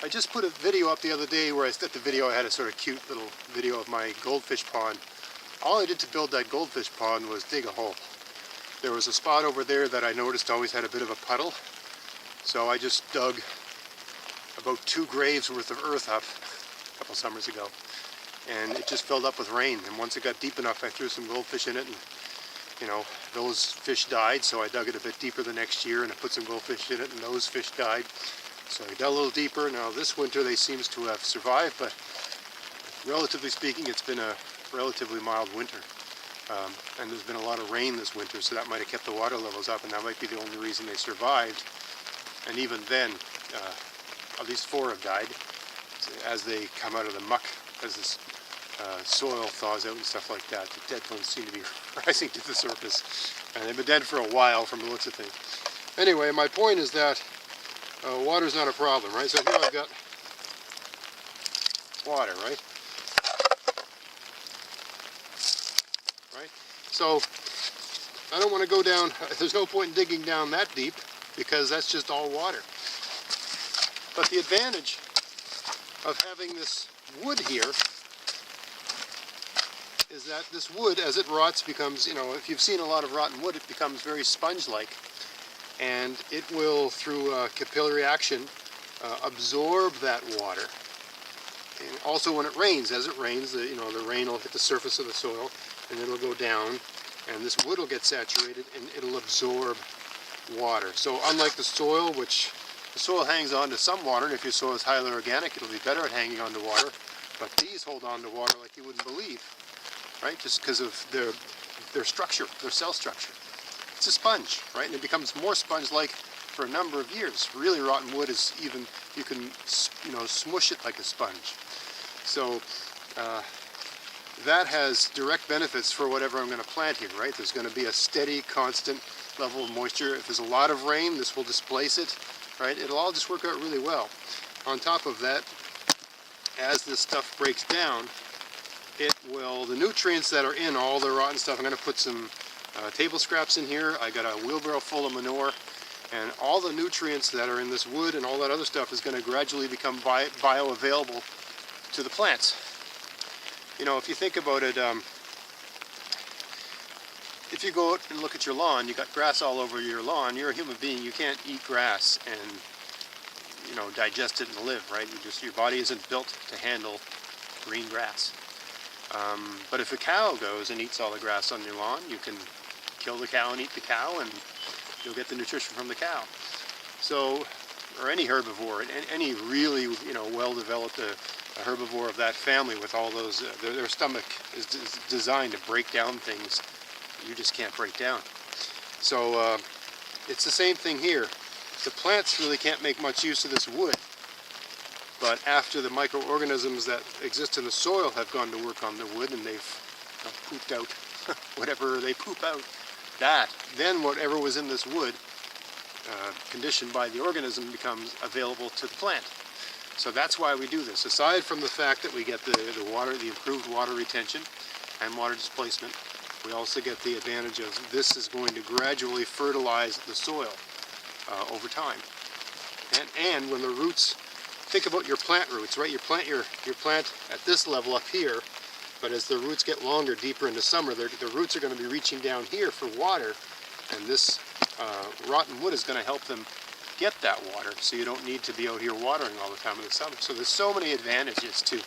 just put a video up the other day where at the video I had a sort of cute little video of my goldfish pond. All I did to build that goldfish pond was dig a hole. There was a spot over there that I noticed always had a bit of a puddle. So I just dug about 2 graves worth of earth up a couple summers ago. And it just filled up with rain. And once it got deep enough, I threw some goldfish in it, and you know, those fish died, so I dug it a bit deeper the next year and I put some goldfish in it, and those fish died. So I dug a little deeper. Now this winter they seem to have survived, but relatively speaking it's been a relatively mild winter. And there's been a lot of rain this winter, so that might have kept the water levels up, and that might be the only reason they survived. And even then, at least 4 have died as they come out of the muck, as this soil thaws out and stuff like that. The dead ones seem to be rising to the surface, and they've been dead for a while from the looks of things. Anyway, my point is that water's not a problem, right? So here I've got water, right? Right? So I don't want to go down, there's no point in digging down that deep because that's just all water. But the advantage of having this wood here is that this wood, as it rots, becomes, you know, if you've seen a lot of rotten wood, it becomes very sponge-like. And it will, through capillary action, absorb that water. And also when it rains, as it rains, the rain will hit the surface of the soil, and it'll go down, and this wood will get saturated, and it'll absorb water. So unlike the soil, which the soil hangs on to some water, and if your soil is highly organic, it'll be better at hanging on to water. But these hold on to water like you wouldn't believe, right? Just because of their structure, their cell structure. It's a sponge, right? And it becomes more sponge-like for a number of years. Really rotten wood is even, you can, smush it like a sponge. So that has direct benefits for whatever I'm going to plant here, right? There's going to be a steady, constant level of moisture. If there's a lot of rain, this will displace it, right? It'll all just work out really well. On top of that, as this stuff breaks down, the nutrients that are in all the rotten stuff, I'm going to put some table scraps in here. I got a wheelbarrow full of manure, and all the nutrients that are in this wood and all that other stuff is going to gradually become bioavailable to the plants. You know, if you think about it, if you go out and look at your lawn, you got grass all over your lawn, you're a human being, you can't eat grass and, you know, digest it and live, right? Your body isn't built to handle green grass. But if a cow goes and eats all the grass on your lawn, you can kill the cow and eat the cow, and you'll get the nutrition from the cow. So, or any herbivore, any really, you know, well-developed a herbivore of that family with all those, their stomach is designed to break down things you just can't break down. So it's the same thing here. The plants really can't make much use of this wood, but after the microorganisms that exist in the soil have gone to work on the wood and they've pooped out whatever they poop out, then whatever was in this wood, conditioned by the organism, becomes available to the plant. So that's why we do this. Aside from the fact that we get the improved water retention and water displacement, we also get the advantage of this is going to gradually fertilize the soil over time. And when the roots, think about your plant roots, right? You plant your plant at this level up here, but as the roots get longer, deeper into summer, the roots are going to be reaching down here for water, and this rotten wood is going to help them get that water, so you don't need to be out here watering all the time in the summer. So there's so many advantages to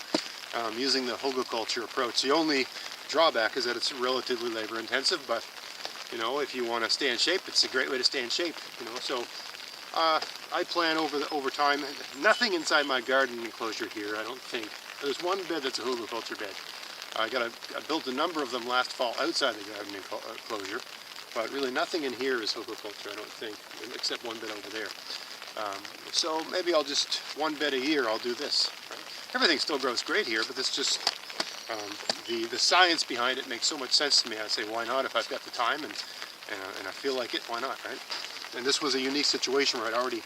using the Hugelkultur approach. The only drawback is that it's relatively labor intensive, but you know, if you want to stay in shape, it's a great way to stay in shape, you know. So I plan over time. Nothing inside my garden enclosure here, I don't think. There's one bed that's a Hugelkultur bed. I built a number of them last fall outside the garden enclosure, but really nothing in here is Hugelkultur, I don't think, except one bed over there. So maybe I'll just, one bed a year, I'll do this. Right? Everything still grows great here, but it's just, the science behind it makes so much sense to me. I say, why not? If I've got the time and I feel like it, why not, right? And this was a unique situation where I'd already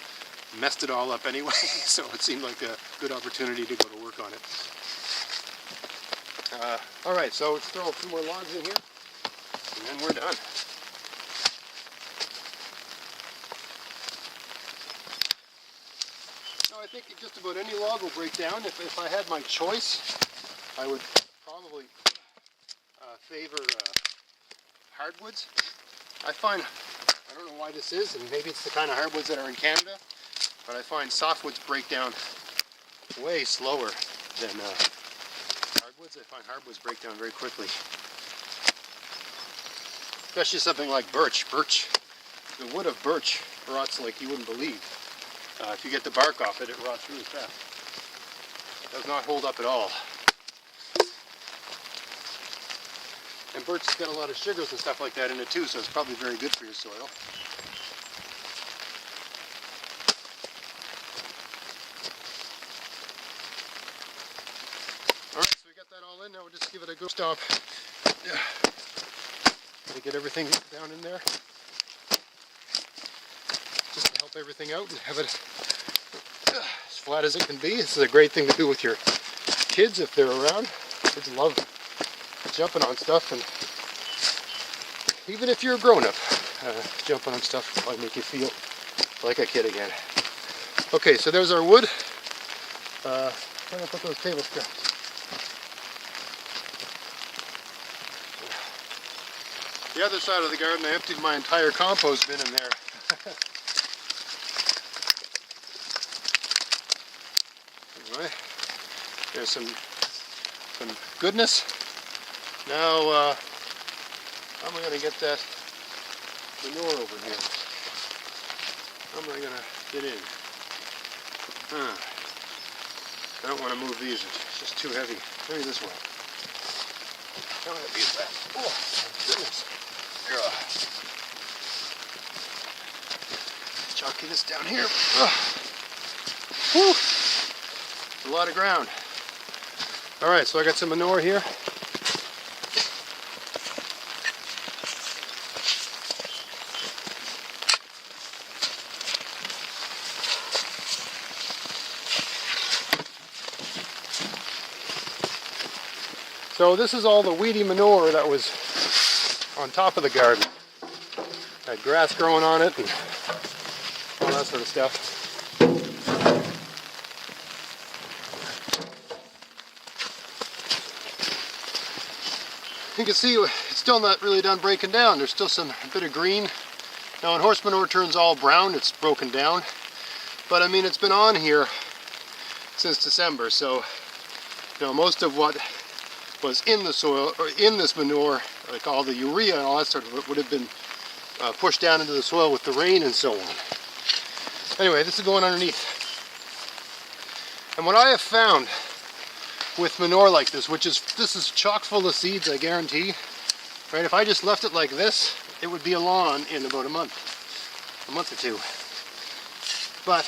messed it all up anyway, so it seemed like a good opportunity to go to work on it. All right, so let's throw a few more logs in here, and then we're done. I think just about any log will break down. If I had my choice, I would probably favor hardwoods. I find, I don't know why this is, and maybe it's the kind of hardwoods that are in Canada, but I find softwoods break down way slower than hardwoods. I find hardwoods break down very quickly. Especially something like birch. The wood of birch rots like you wouldn't believe. If you get the bark off it, it rots really fast. It does not hold up at all. And birch has got a lot of sugars and stuff like that in it too, so it's probably very good for your soil. Alright, so we got that all in. Now we'll just give it a good stomp. To get everything down in there. Just to help everything out and have it as flat as it can be. This is a great thing to do with your kids if they're around. Kids love jumping on stuff, and even if you're a grown-up, jumping on stuff might make you feel like a kid again. Okay, so there's our wood. Where did I put those table scraps? The other side of the garden, I emptied my entire compost bin in there. Anyway, there's some goodness. Now, how am I going to get that manure over here? How am I going to get in? I don't want to move these, it's just too heavy. Maybe this way. How heavy is that? Oh, my goodness. Chalky this down here. Whew. A lot of ground. Alright, so I got some manure here. So this is all the weedy manure that was on top of the garden. Had grass growing on it and all that sort of stuff. You can see it's still not really done breaking down. There's still a bit of green. Now when horse manure turns all brown, it's broken down. But I mean, it's been on here since December, so most of what was in the soil, or in this manure, like all the urea and all that sort of it, would have been pushed down into the soil with the rain and so on. Anyway, this is going underneath. And what I have found with manure like this, this is chock full of seeds, I guarantee, right? If I just left it like this, it would be a lawn in about a month or two. But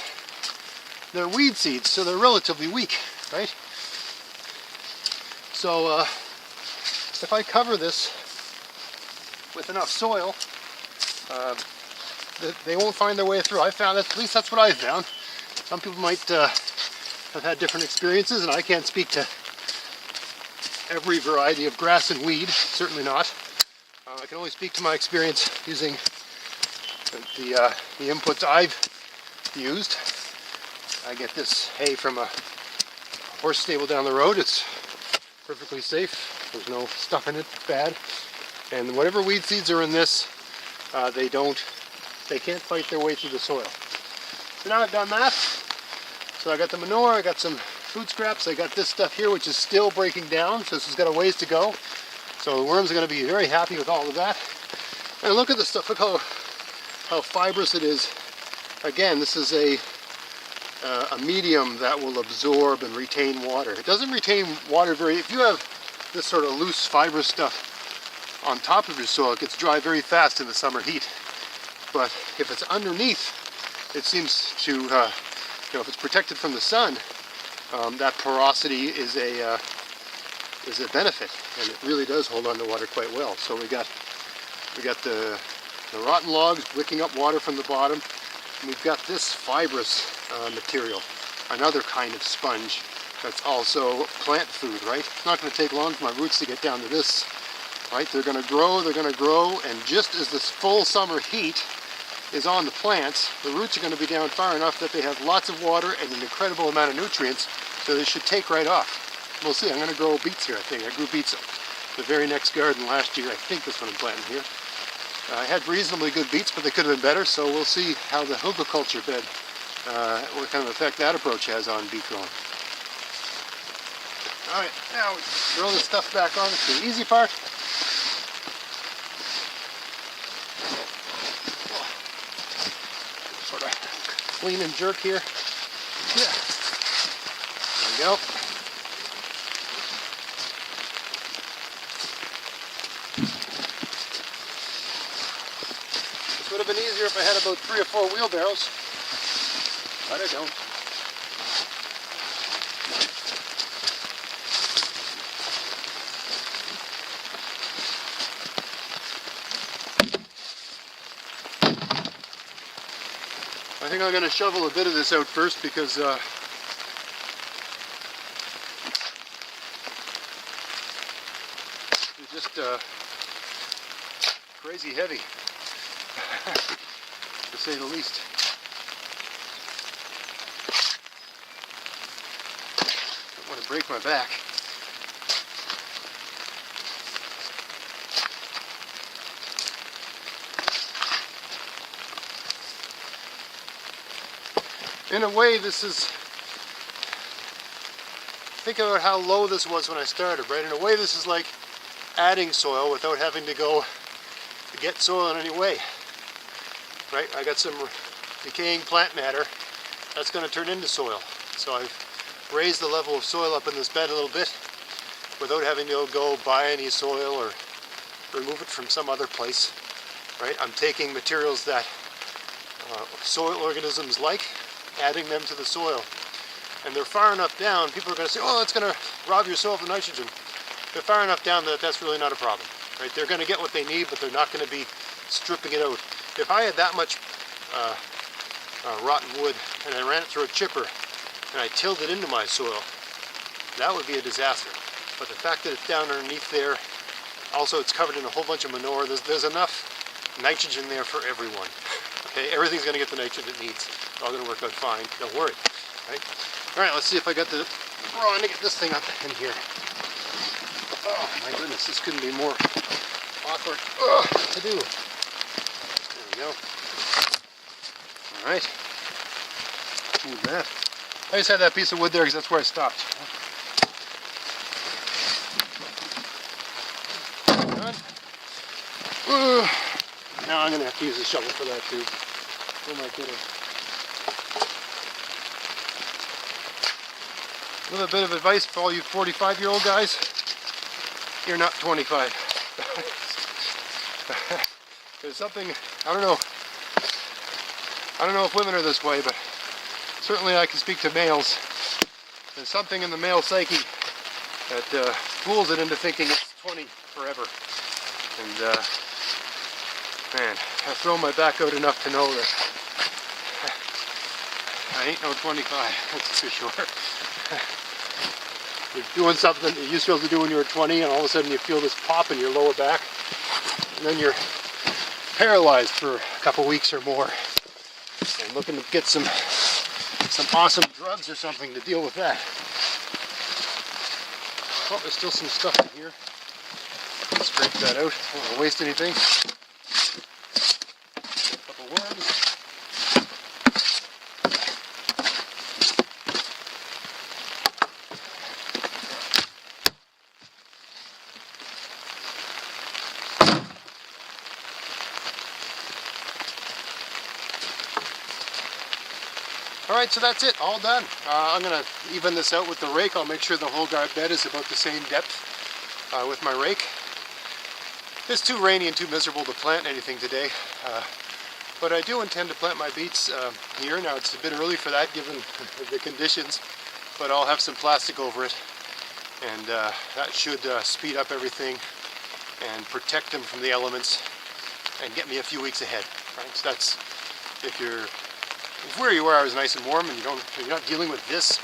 they're weed seeds, so they're relatively weak, right? So if I cover this with enough soil, they won't find their way through. I found that, at least that's what I found. Some people might have had different experiences, and I can't speak to every variety of grass and weed, certainly not. I can only speak to my experience using the inputs I've used. I get this hay from a horse stable down the road. It's perfectly safe. There's no stuff in it bad. And whatever weed seeds are in this, they can't fight their way through the soil. So now I've done that. So I got the manure, I got some food scraps, I got this stuff here which is still breaking down, so this has got a ways to go. So the worms are going to be very happy with all of that. And look at this stuff, look how fibrous it is. Again, this is a medium that will absorb and retain water. It doesn't retain water if you have this sort of loose fibrous stuff on top of your soil, it gets dry very fast in the summer heat. But if it's underneath, it seems to, if it's protected from the sun, that porosity is a benefit, and it really does hold on to water quite well. So we got the rotten logs wicking up water from the bottom, and we've got this fibrous material, another kind of sponge that's also plant food, right? It's not going to take long for my roots to get down to this, right? They're going to grow, and just as this full summer heat is on the plants, the roots are going to be down far enough that they have lots of water and an incredible amount of nutrients, so they should take right off. We'll see. I'm going to grow beets here, I think. I grew beets the very next garden last year. I think this one I'm planting here. I had reasonably good beets, but they could have been better, so we'll see how the Hugelkultur bed, what kind of effect that approach has on beet growing. Alright, now we throw this stuff back on. It's the easy part. Sort of clean and jerk here. Yeah. There we go. This would have been easier if I had about 3 or 4 wheelbarrows, but I don't. I think I'm going to shovel a bit of this out first because it's just crazy heavy, to say the least. Don't want to break my back. In a way, this is, think about how low this was when I started, right? In a way, this is like adding soil without having to go to get soil in any way, right? I got some decaying plant matter that's going to turn into soil. So I've raised the level of soil up in this bed a little bit without having to go buy any soil or remove it from some other place, right? I'm taking materials that soil organisms like, adding them to the soil, and they're far enough down. People are going to say, oh, that's going to rob your soil of nitrogen. They're far enough down that that's really not a problem, right? They're going to get what they need, but they're not going to be stripping it out. If I had that much rotten wood and I ran it through a chipper and I tilled it into my soil, that would be a disaster. but the fact that it's down underneath there, also it's covered in a whole bunch of manure. There's enough nitrogen there for everyone. Okay, everything's going to get the nitrogen it needs. It's all going to work out fine. Don't worry. Right? All right, let's see if I got the run to get this thing up in here. Oh my goodness, this couldn't be more awkward to do. There we go. All right. Move that. I just had that piece of wood there because that's where I stopped. Done. Now I'm going to have to use a shovel for that too. Oh my goodness. A little bit of advice for all you 45-year-old guys. You're not 25. There's something, I don't know if women are this way, but certainly I can speak to males. There's something in the male psyche that fools it into thinking it's 20 forever. And man, I've thrown my back out enough to know that I ain't no 25, that's for sure. You're doing something that you used to be able to do when you were 20, and all of a sudden you feel this pop in your lower back, and then you're paralyzed for a couple weeks or more, and looking to get some awesome drugs or something to deal with that. Oh, there's still some stuff in here. Let's scrape that out. I don't want to waste anything. A couple worms. Alright, so that's it, all done. I'm going to even this out with the rake. I'll make sure the whole garden bed is about the same depth with my rake. It's too rainy and too miserable to plant anything today, but I do intend to plant my beets here. Now it's a bit early for that given the conditions, but I'll have some plastic over it, and that should speed up everything and protect them from the elements and get me a few weeks ahead. Right? So that's, if where you are is nice and warm and you're not dealing with this,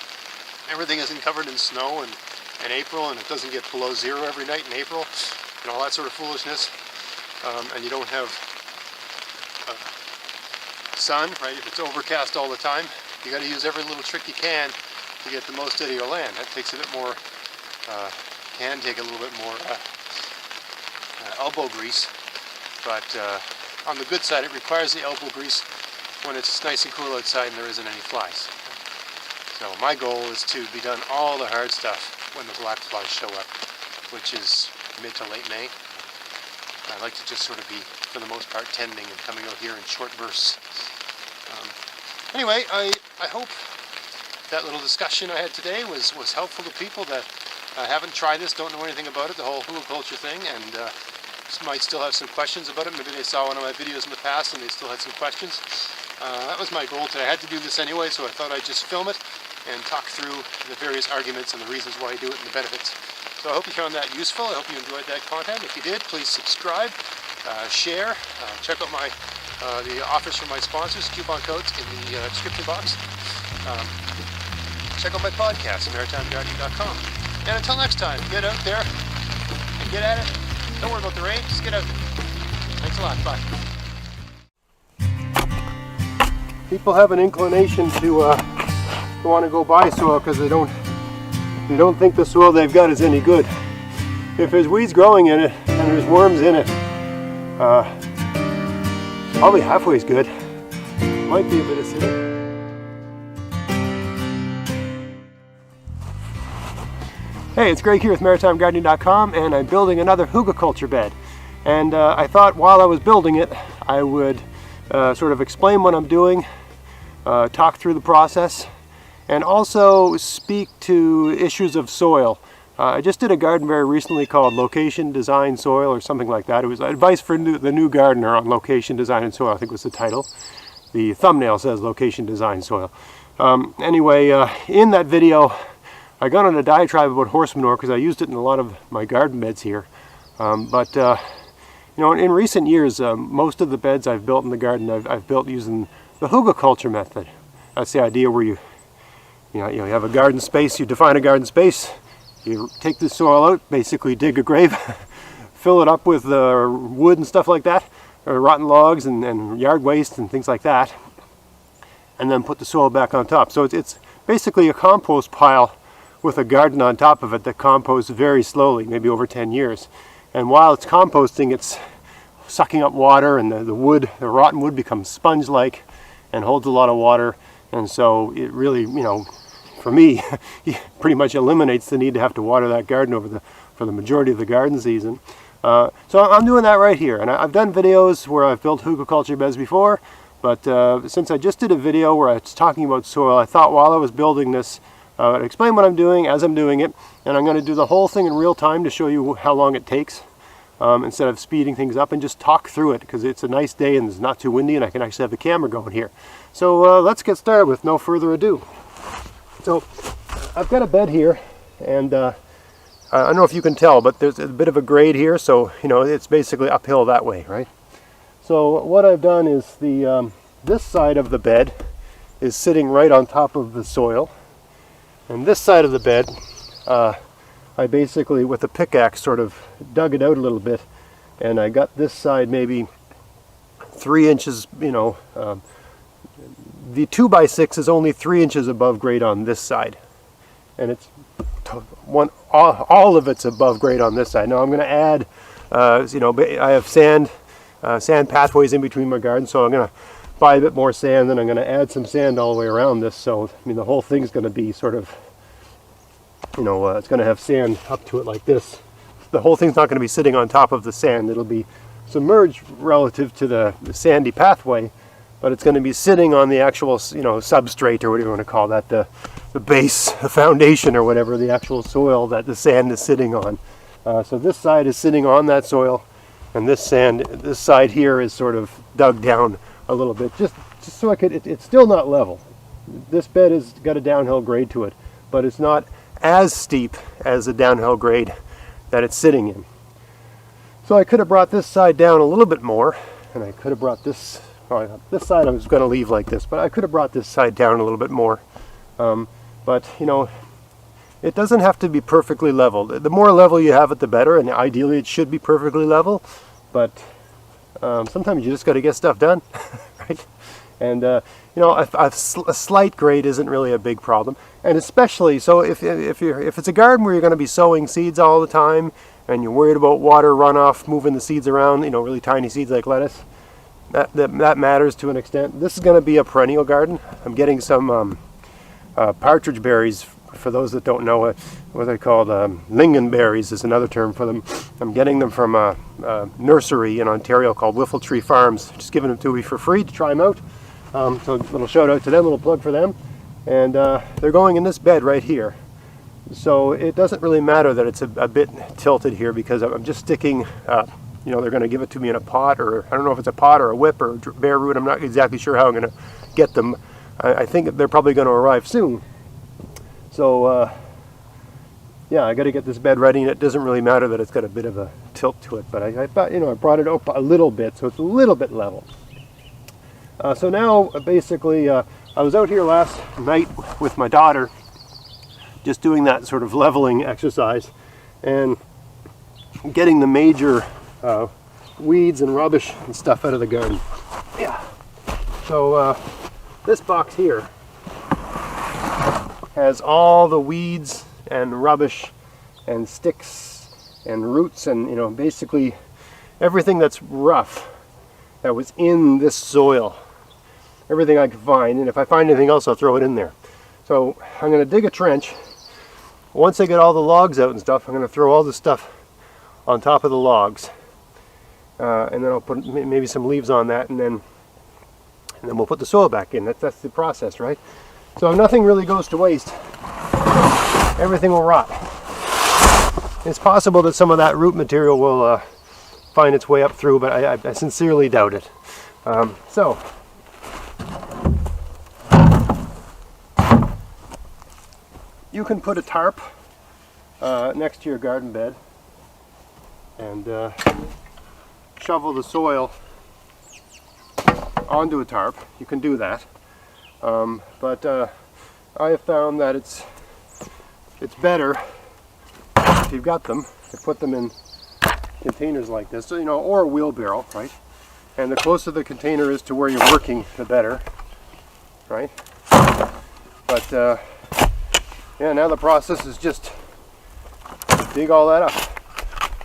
everything isn't covered in snow in April, and it doesn't get below zero every night in April and all that sort of foolishness, and you don't have sun, right? If it's overcast all the time, you got to use every little trick you can to get the most out of your land. That takes a bit more, can take a little bit more elbow grease, but on the good side it requires the elbow grease when it's nice and cool outside and there isn't any flies. So my goal is to be done all the hard stuff when the black flies show up, which is mid to late May. I like to just sort of be, for the most part, tending and coming out here in short bursts. Anyway, I hope that little discussion I had today was helpful to people that haven't tried this, don't know anything about it, the whole Hugelkultur thing, and might still have some questions about it. Maybe they saw one of my videos in the past and they still had some questions. That was my goal today. I had to do this anyway, so I thought I'd just film it and talk through the various arguments and the reasons why I do it and the benefits. So I hope you found that useful. I hope you enjoyed that content. If you did, please subscribe, share, check out the offers from my sponsors, coupon codes in the description box. Check out my podcast, maritimegardening.com. And until next time, get out there and get at it. Don't worry about the rain, just get out there. Thanks a lot, bye. People have an inclination to want to go buy soil because they don't think the soil they've got is any good. If there's weeds growing in it and there's worms in it, probably halfway as good. Might be a bit acidic. Hey, it's Greg here with maritimegardening.com, and I'm building another Hugelkultur bed. And I thought while I was building it, I would sort of explain what I'm doing, talk through the process, and also speak to issues of soil. I just did a garden very recently called Location, Design, Soil, or something like that. It was advice for the new gardener on location, design, and soil, I think was the title. The thumbnail says Location, Design, Soil. Anyway, in that video, I got on a diatribe about horse manure because I used it in a lot of my garden beds here. But you know, in recent years, most of the beds I've built in the garden, I've built using the Hugelkultur method. That's the idea where you have a garden space, you define a garden space, You take the soil out, basically dig a grave, fill it up with wood and stuff like that, or rotten logs and yard waste and things like that, and then put the soil back on top. So it's basically a compost pile with a garden on top of it that composts very slowly, maybe over 10 years. And while it's composting, it's sucking up water, and the rotten wood becomes sponge-like and holds a lot of water. And so it really, for me, pretty much eliminates the need to have to water that garden for the majority of the garden season. So I'm doing that right here. And I've done videos where I've built Hugelkultur beds before, but since I just did a video where I was talking about soil, I thought while I was building this, I'd explain what I'm doing as I'm doing it, and I'm going to do the whole thing in real time to show you how long it takes, instead of speeding things up, and just talk through it, because it's a nice day and it's not too windy and I can actually have the camera going here. So let's get started with no further ado. So I've got a bed here, and I don't know if you can tell, but there's a bit of a grade here, so it's basically uphill that way, right? So what I've done is this side of the bed is sitting right on top of the soil, and this side of the bed I basically with a pickaxe sort of dug it out a little bit, and I got this side maybe 3 inches, the 2x6 is only 3 inches above grade on this side, and it's all of it's above grade on this side. Now I'm going to add, I have sand pathways in between my garden, so I'm going to buy a bit more sand, and I'm going to add some sand all the way around this. So the whole thing's going to be sort of, it's going to have sand up to it like this. The whole thing's not going to be sitting on top of the sand. It'll be submerged relative to the sandy pathway, but it's going to be sitting on the actual, substrate, or whatever you want to call that, the base, the foundation, or whatever, the actual soil that the sand is sitting on. So this side is sitting on that soil, and this side here is sort of dug down a little bit, just so it's still not level. This bed has got a downhill grade to it, but it's not as steep as the downhill grade that it's sitting in. So I could have brought this side down a little bit more, and I could have brought this side I was going to leave like this, but I could have brought this side down a little bit more. But it doesn't have to be perfectly level. The more level you have it, the better, and ideally it should be perfectly level, but sometimes you just got to get stuff done, right? And a slight grade isn't really a big problem, and especially so if it's a garden where you're going to be sowing seeds all the time, and you're worried about water runoff, moving the seeds around, really tiny seeds like lettuce, that matters to an extent. This is going to be a perennial garden. I'm getting some partridge berries. For those that don't know what they're called, lingonberries is another term for them. I'm getting them from a nursery in Ontario called Whiffletree Farms. Just giving them to me for free to try them out. So a little shout out to them, a little plug for them. And they're going in this bed right here. So it doesn't really matter that it's a bit tilted here, because I'm just sticking, they're going to give it to me in a pot, or I don't know if it's a pot or a whip or bare root. I'm not exactly sure how I'm going to get them. I think they're probably going to arrive soon. So, yeah, I got to get this bed ready, and it doesn't really matter that it's got a bit of a tilt to it, but I thought, I brought it up a little bit, so it's a little bit level. So now, basically, I was out here last night with my daughter, just doing that sort of leveling exercise, and getting the major weeds and rubbish and stuff out of the garden. Yeah. So, this box here has all the weeds and rubbish and sticks and roots and basically everything that's rough that was in this soil, everything I could find, and if I find anything else I'll throw it in there. So I'm going to dig a trench. Once I get all the logs out and stuff, I'm going to throw all the stuff on top of the logs, and then I'll put maybe some leaves on that, and then we'll put the soil back in. That's the process, right? So nothing really goes to waste. Everything will rot. It's possible that some of that root material will find its way up through, but I sincerely doubt it. So you can put a tarp next to your garden bed and shovel the soil onto a tarp. You can do that. But I have found that it's better if you've got them, to put them in containers like this, so, you know, or a wheelbarrow, right? And the closer the container is to where you're working, the better, right? But yeah, now the process is just dig all that up.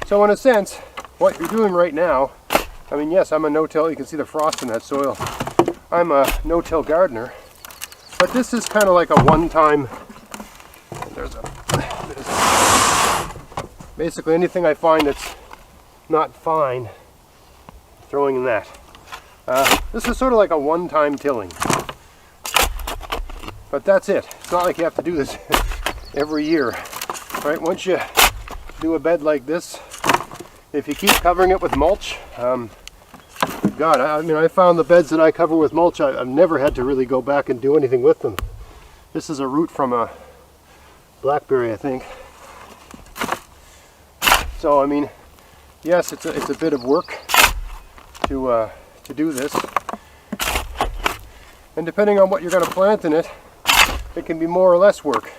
So in a sense, what you're doing right now, I mean, yes, I'm a no-till, you can see the frost in that soil. I'm a no-till gardener, but this is kind of like a one-time, basically anything I find that's not fine, throwing in that. This is sort of like a one-time tilling. But that's it. It's not like you have to do this every year, right? Once you do a bed like this, if you keep covering it with mulch, good God, I mean, I found the beds that I cover with mulch, I've never had to really go back and do anything with them. This is a root from a blackberry, I think. So I mean, yes, it's a bit of work to do this, and depending on what you're going to plant in it, it can be more or less work.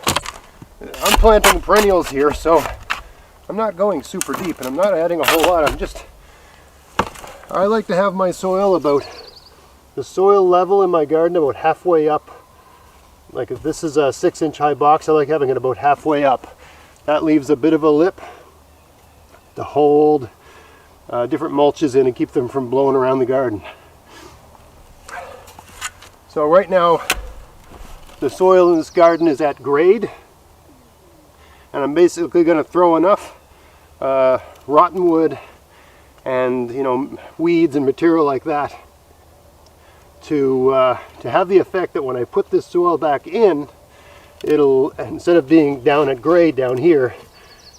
I'm planting perennials here, so I'm not going super deep, and I'm not adding a whole lot. I like to have my soil about the soil level in my garden about halfway up. Like if this is a 6-inch high box, I like having it about halfway up. That leaves a bit of a lip to hold different mulches in and keep them from blowing around the garden. So right now, the soil in this garden is at grade, and I'm basically going to throw enough rotten wood and, you know, weeds and material like that to have the effect that when I put this soil back in, it'll, instead of being down at grade down here,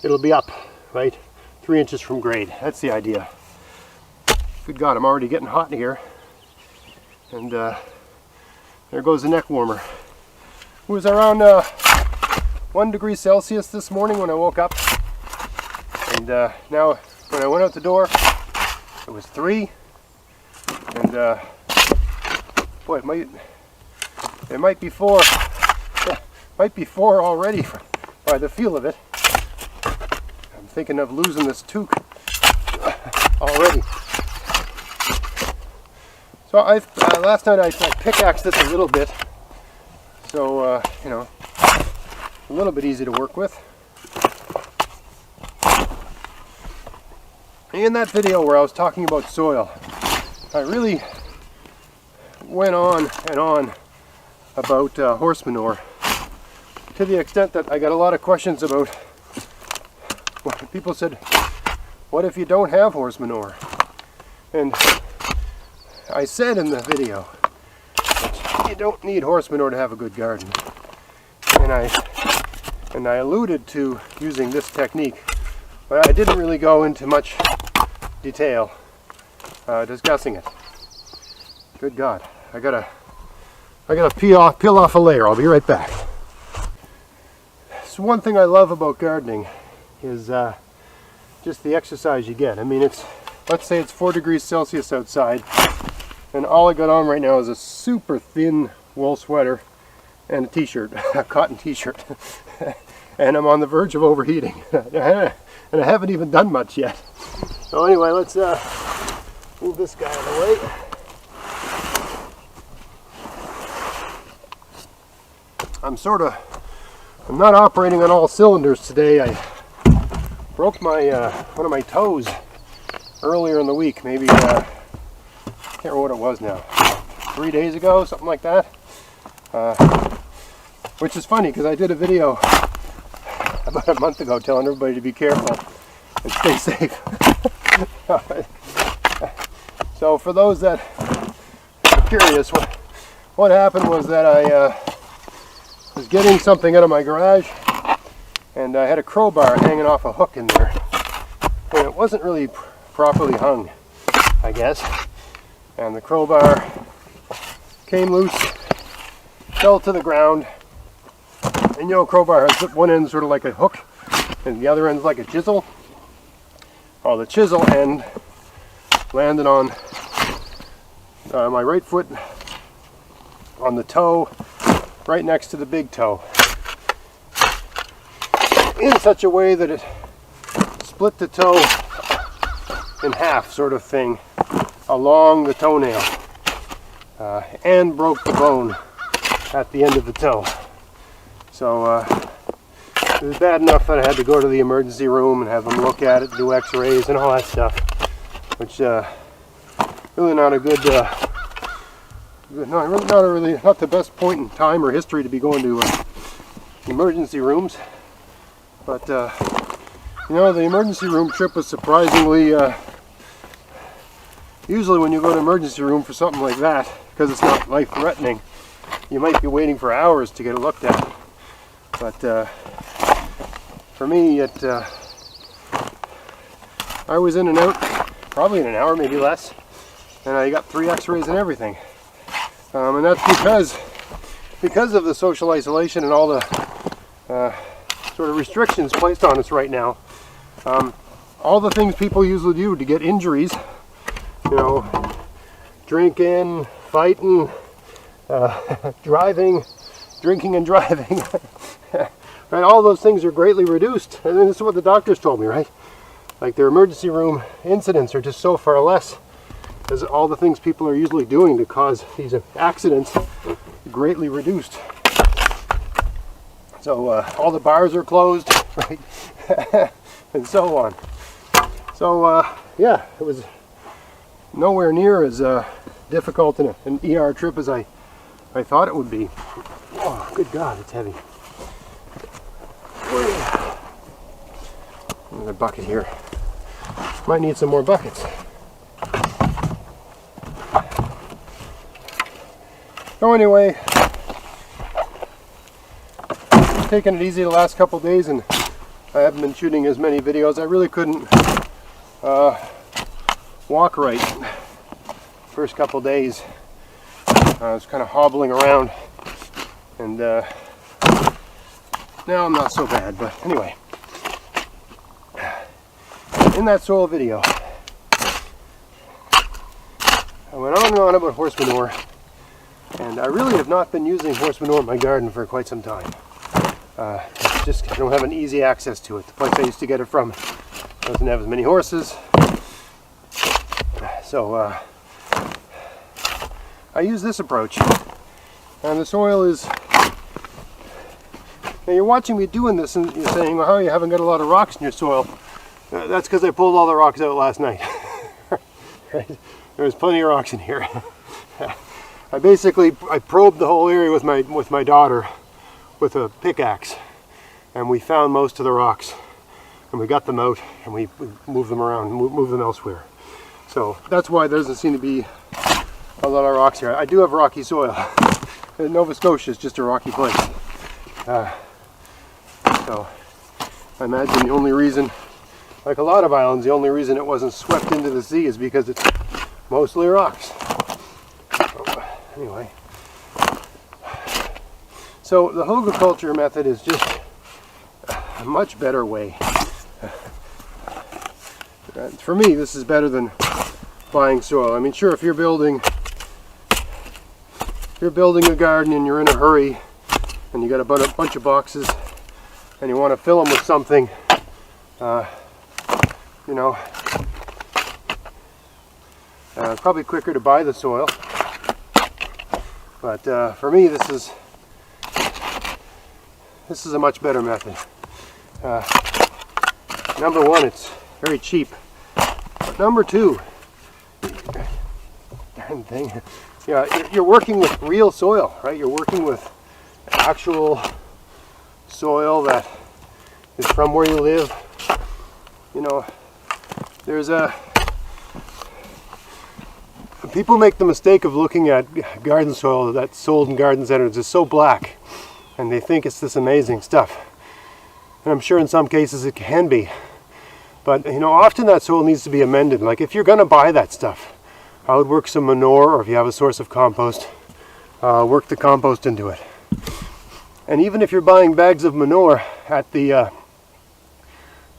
it'll be up, right, 3 inches from grade. That's the idea. Good God, I'm already getting hot in here, and there goes the neck warmer. It was around 1 degree Celsius this morning when I woke up, and now when I went out the door it was 3, and boy, it might be 4. Might be 4 already by the feel of it. I'm thinking of losing this toque already. So last night I pickaxed this a little bit, so you know, a little bit easy to work with. In that video where I was talking about soil, I really went on and on about horse manure, to the extent that I got a lot of questions about, well, people said, what if you don't have horse manure? And I said in the video that you don't need horse manure to have a good garden. And I alluded to using this technique, but I didn't really go into much detail discussing it. Good God, I gotta peel off a layer. I'll be right back. So one thing I love about gardening is just the exercise you get. I mean, let's say it's 4 degrees Celsius outside, and all I got on right now is a super thin wool sweater and a t-shirt, a cotton t-shirt, and I'm on the verge of overheating, and I haven't even done much yet. So anyway, let's move this guy out of the way. I'm not operating on all cylinders today. I broke my one of my toes earlier in the week, maybe I can't remember what it was now, 3 days ago, something like that. Which is funny because I did a video about a month ago telling everybody to be careful and stay safe. So for those that are curious, what happened was that I was getting something out of my garage, and I had a crowbar hanging off a hook in there, and it wasn't really properly hung, I guess, and the crowbar came loose, fell to the ground, and you know, crowbar has one end sort of like a hook and the other end's like a chisel. Well, the chisel end landed on my right foot on the toe right next to the big toe in such a way that it split the toe in half, sort of thing, along the toenail, and broke the bone at the end of the toe. So it was bad enough that I had to go to the emergency room and have them look at it, do x-rays and all that stuff, which really not a good, not the best point in time or history to be going to emergency rooms. But you know, the emergency room trip was surprisingly, usually when you go to emergency room for something like that, because it's not life-threatening, you might be waiting for hours to get it looked at. But for me, I was in and out probably in an hour, maybe less, and I got 3 x-rays and everything. And that's because of the social isolation and all the sort of restrictions placed on us right now. All the things people usually do to get injuries, you know, drinking, fighting, driving, drinking and driving, right? All those things are greatly reduced. And this is what the doctors told me, right? Like their emergency room incidents are just so far less, because all the things people are usually doing to cause these accidents greatly reduced. So all the bars are closed, right? And so on. So yeah, it was nowhere near as difficult in an ER trip as I thought it would be. Oh, good God, it's heavy. Another bucket here. Might need some more buckets. So anyway, taking it easy the last couple days, and I haven't been shooting as many videos. I really couldn't walk right first couple days. I was kind of hobbling around, and now I'm not so bad. But anyway, in that soil video, I went on and on about horse manure, and I really have not been using horse manure in my garden for quite some time. Just I don't have an easy access to it. The place I used to get it from doesn't have as many horses, so I use this approach. And the soil is, now you're watching me doing this and you're saying, well, how you haven't got a lot of rocks in your soil? That's because I pulled all the rocks out last night. Right? There was plenty of rocks in here. I probed the whole area with my daughter with a pickaxe, and we found most of the rocks, and we got them out, and we moved them around, moved them elsewhere. So that's why there doesn't seem to be a lot of rocks here. I do have rocky soil. Nova Scotia is just a rocky place. So I imagine the only reason, like a lot of islands, the only reason it wasn't swept into the sea is because it's mostly rocks. So, anyway. So the Hugelkultur method is just a much better way. For me, this is better than buying soil. I mean, sure, if you're building a garden and you're in a hurry and you got a bunch of boxes and you want to fill them with something, you know, probably quicker to buy the soil. But for me, this is a much better method. Number one, it's very cheap. But number two, darn thing, yeah, you're working with real soil, right? You're working with actual soil that is from where you live. You know, there's people make the mistake of looking at garden soil that's sold in garden centers as so black, and they think it's this amazing stuff. And I'm sure in some cases it can be. But you know, often that soil needs to be amended. Like if you're going to buy that stuff, I would work some manure, or if you have a source of compost, work the compost into it. And even if you're buying bags of manure at the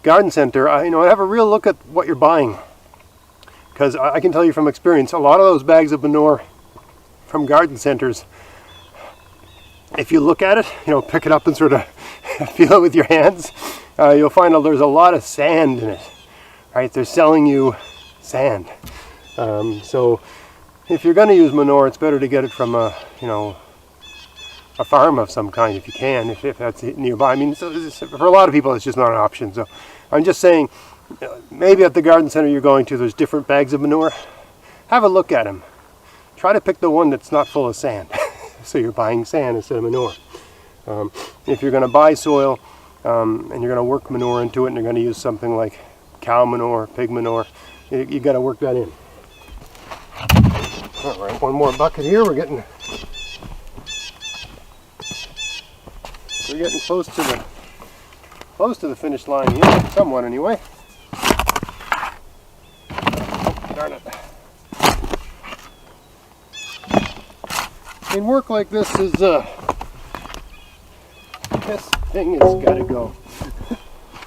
garden center, you know, have a real look at what you're buying. Because I can tell you from experience, a lot of those bags of manure from garden centers, if you look at it, you know, pick it up and sort of feel it with your hands, you'll find out there's a lot of sand in it. Right? They're selling you sand. So if you're going to use manure, it's better to get it from a farm of some kind if you can, if that's nearby. I mean, for a lot of people, it's just not an option. So I'm just saying, maybe at the garden center you're going to, there's different bags of manure. Have a look at them. Try to pick the one that's not full of sand. So you're buying sand instead of manure. If you're going to buy soil and you're going to work manure into it, and you're going to use something like cow manure, pig manure, you got to work that in. All right, one more bucket here. We're getting close to the finish line here, somewhat anyway. Oh, darn it. In work like this is this thing has got to go.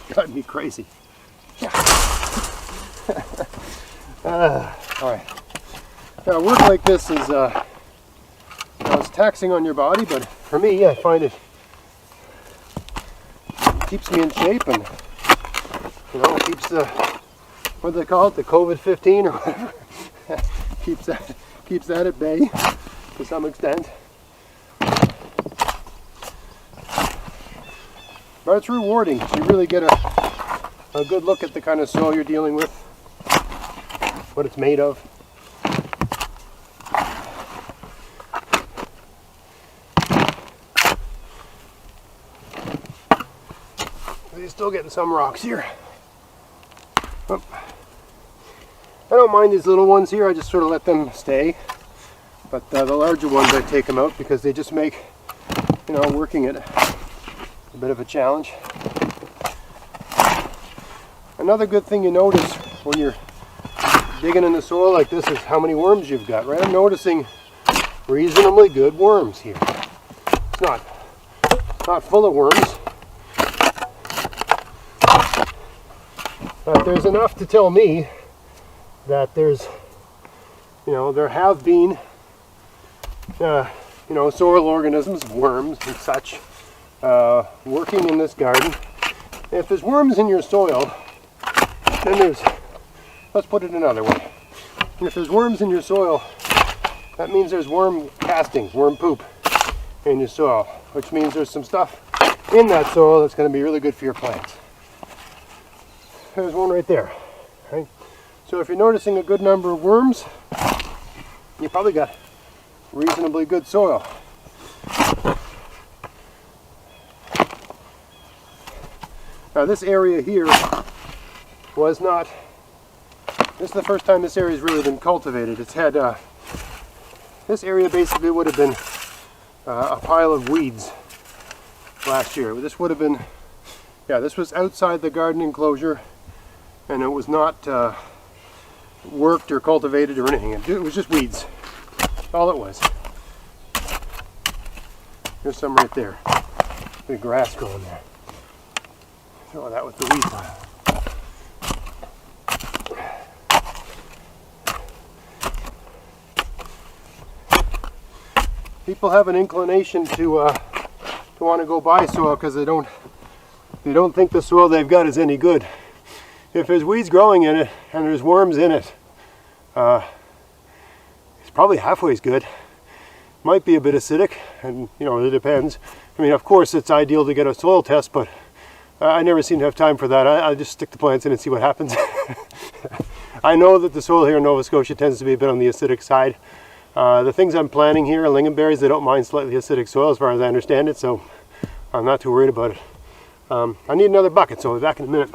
Drive me crazy. All right. Now, work like this is it's taxing on your body, but for me, I find it keeps me in shape, and keeps the, what do they call it, the COVID-15 or whatever, keeps that at bay to some extent. But it's rewarding. You really get a good look at the kind of soil you're dealing with, what it's made of. You're still getting some rocks here. Oh. I don't mind these little ones here, I just sort of let them stay. But the larger ones, I take them out because they just make, working it a bit of a challenge. Another good thing you notice when you're digging in the soil like this is how many worms you've got, right? I'm noticing reasonably good worms here. It's not full of worms, but there's enough to tell me that there's, there have been, soil organisms, worms and such, working in this garden. If there's worms in your soil, then let's put it another way. If there's worms in your soil, that means there's worm castings, worm poop in your soil, which means there's some stuff in that soil that's going to be really good for your plants. There's one right there, right? So if you're noticing a good number of worms, you probably got reasonably good soil. Now this area here was not, this is the first time this area has really been cultivated. It's had, this area basically would have been a pile of weeds last year. This would have been, this was outside the garden enclosure, and it was not worked or cultivated or anything. It was just weeds. That's all it was. There's some right there. Bit of grass growing there. Throw that with the weed pile. People have an inclination to want to go buy soil because they don't think the soil they've got is any good. If there's weeds growing in it and there's worms in it, it's probably halfway as good. Might be a bit acidic, and it depends. I mean, of course, it's ideal to get a soil test, but I never seem to have time for that. I just stick the plants in and see what happens. I know that the soil here in Nova Scotia tends to be a bit on the acidic side. The things I'm planting here are lingonberries. They don't mind slightly acidic soil as far as I understand it, so I'm not too worried about it. I need another bucket, so I'll be back in a minute.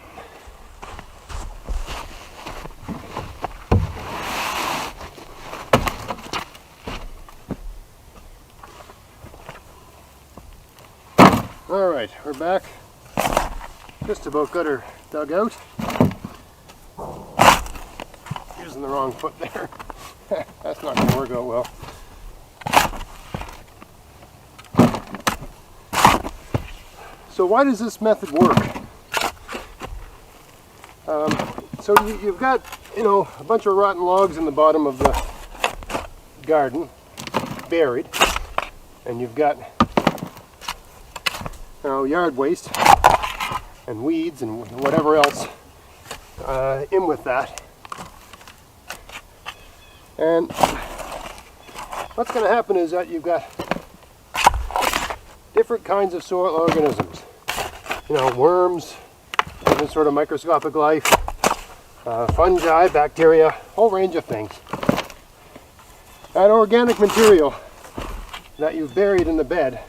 Alright, we're back. Just about got her dug out. Using the wrong foot there. That's not going to work out well. So why does this method work? So you've got, a bunch of rotten logs in the bottom of the garden, buried, and you've got, yard waste. and weeds and whatever else in with that. And what's going to happen is that you've got different kinds of soil organisms. You know, worms, different sort of microscopic life, fungi, bacteria, whole range of things. That organic material that you've buried in the bed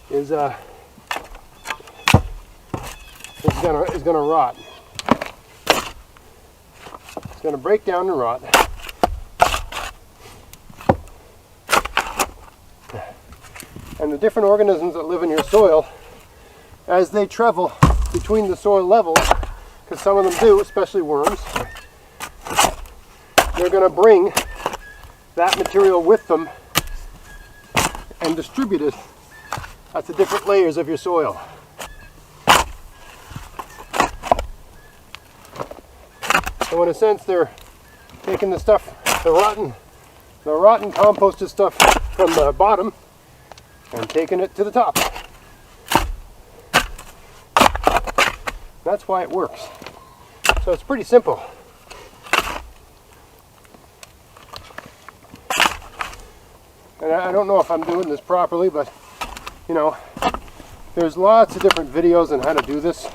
is gonna rot. It's gonna break down and rot. And the different organisms that live in your soil, as they travel between the soil levels, because some of them do, especially worms, they're going to bring that material with them and distribute it at the different layers of your soil. So in a sense, they're taking the stuff, the rotten composted stuff from the bottom and taking it to the top. That's why it works. So it's pretty simple. And I don't know if I'm doing this properly, but you know, there's lots of different videos on how to do this,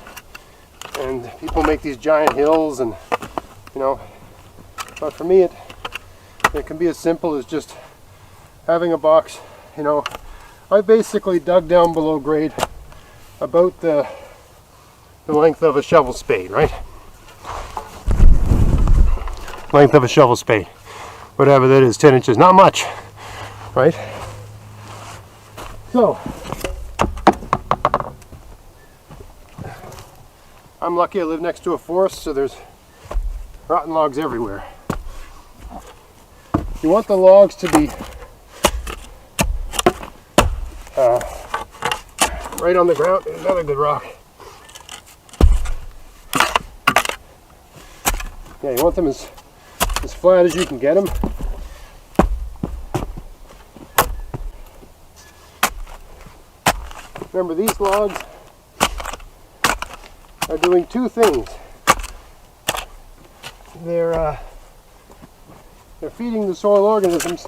and people make these giant hills, and you know, but for me it can be as simple as just having a box. You know, I basically dug down below grade about the length of a shovel spade, right? Length of a shovel spade, whatever that is, 10 inches, not much, right? So I'm lucky I live next to a forest, so there's rotten logs everywhere. You want the logs to be right on the ground. There's another good rock. Yeah, you want them as flat as you can get them. Remember, these logs are doing two things. They're feeding the soil organisms,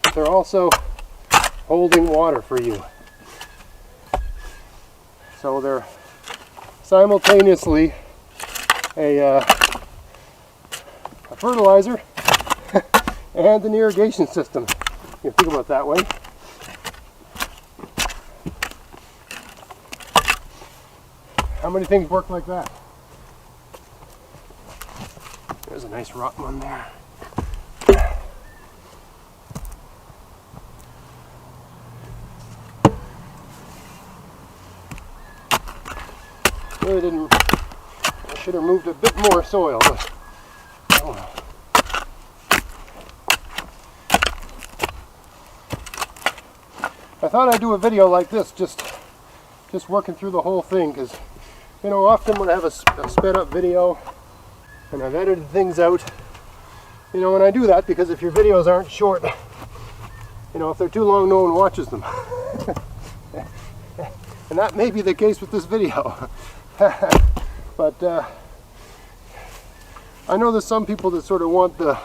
but they're also holding water for you. So they're simultaneously a fertilizer and an irrigation system. You can think about it that way. How many things work like that? There's a nice rotten one there. Really didn't. I should have moved a bit more soil, but oh well. I thought I'd do a video like this, just working through the whole thing, because you know, often when I have a sped up video and I've edited things out, you know, and I do that because if your videos aren't short, you know, if they're too long, no one watches them. And that may be the case with this video. But I know there's some people that sort of want the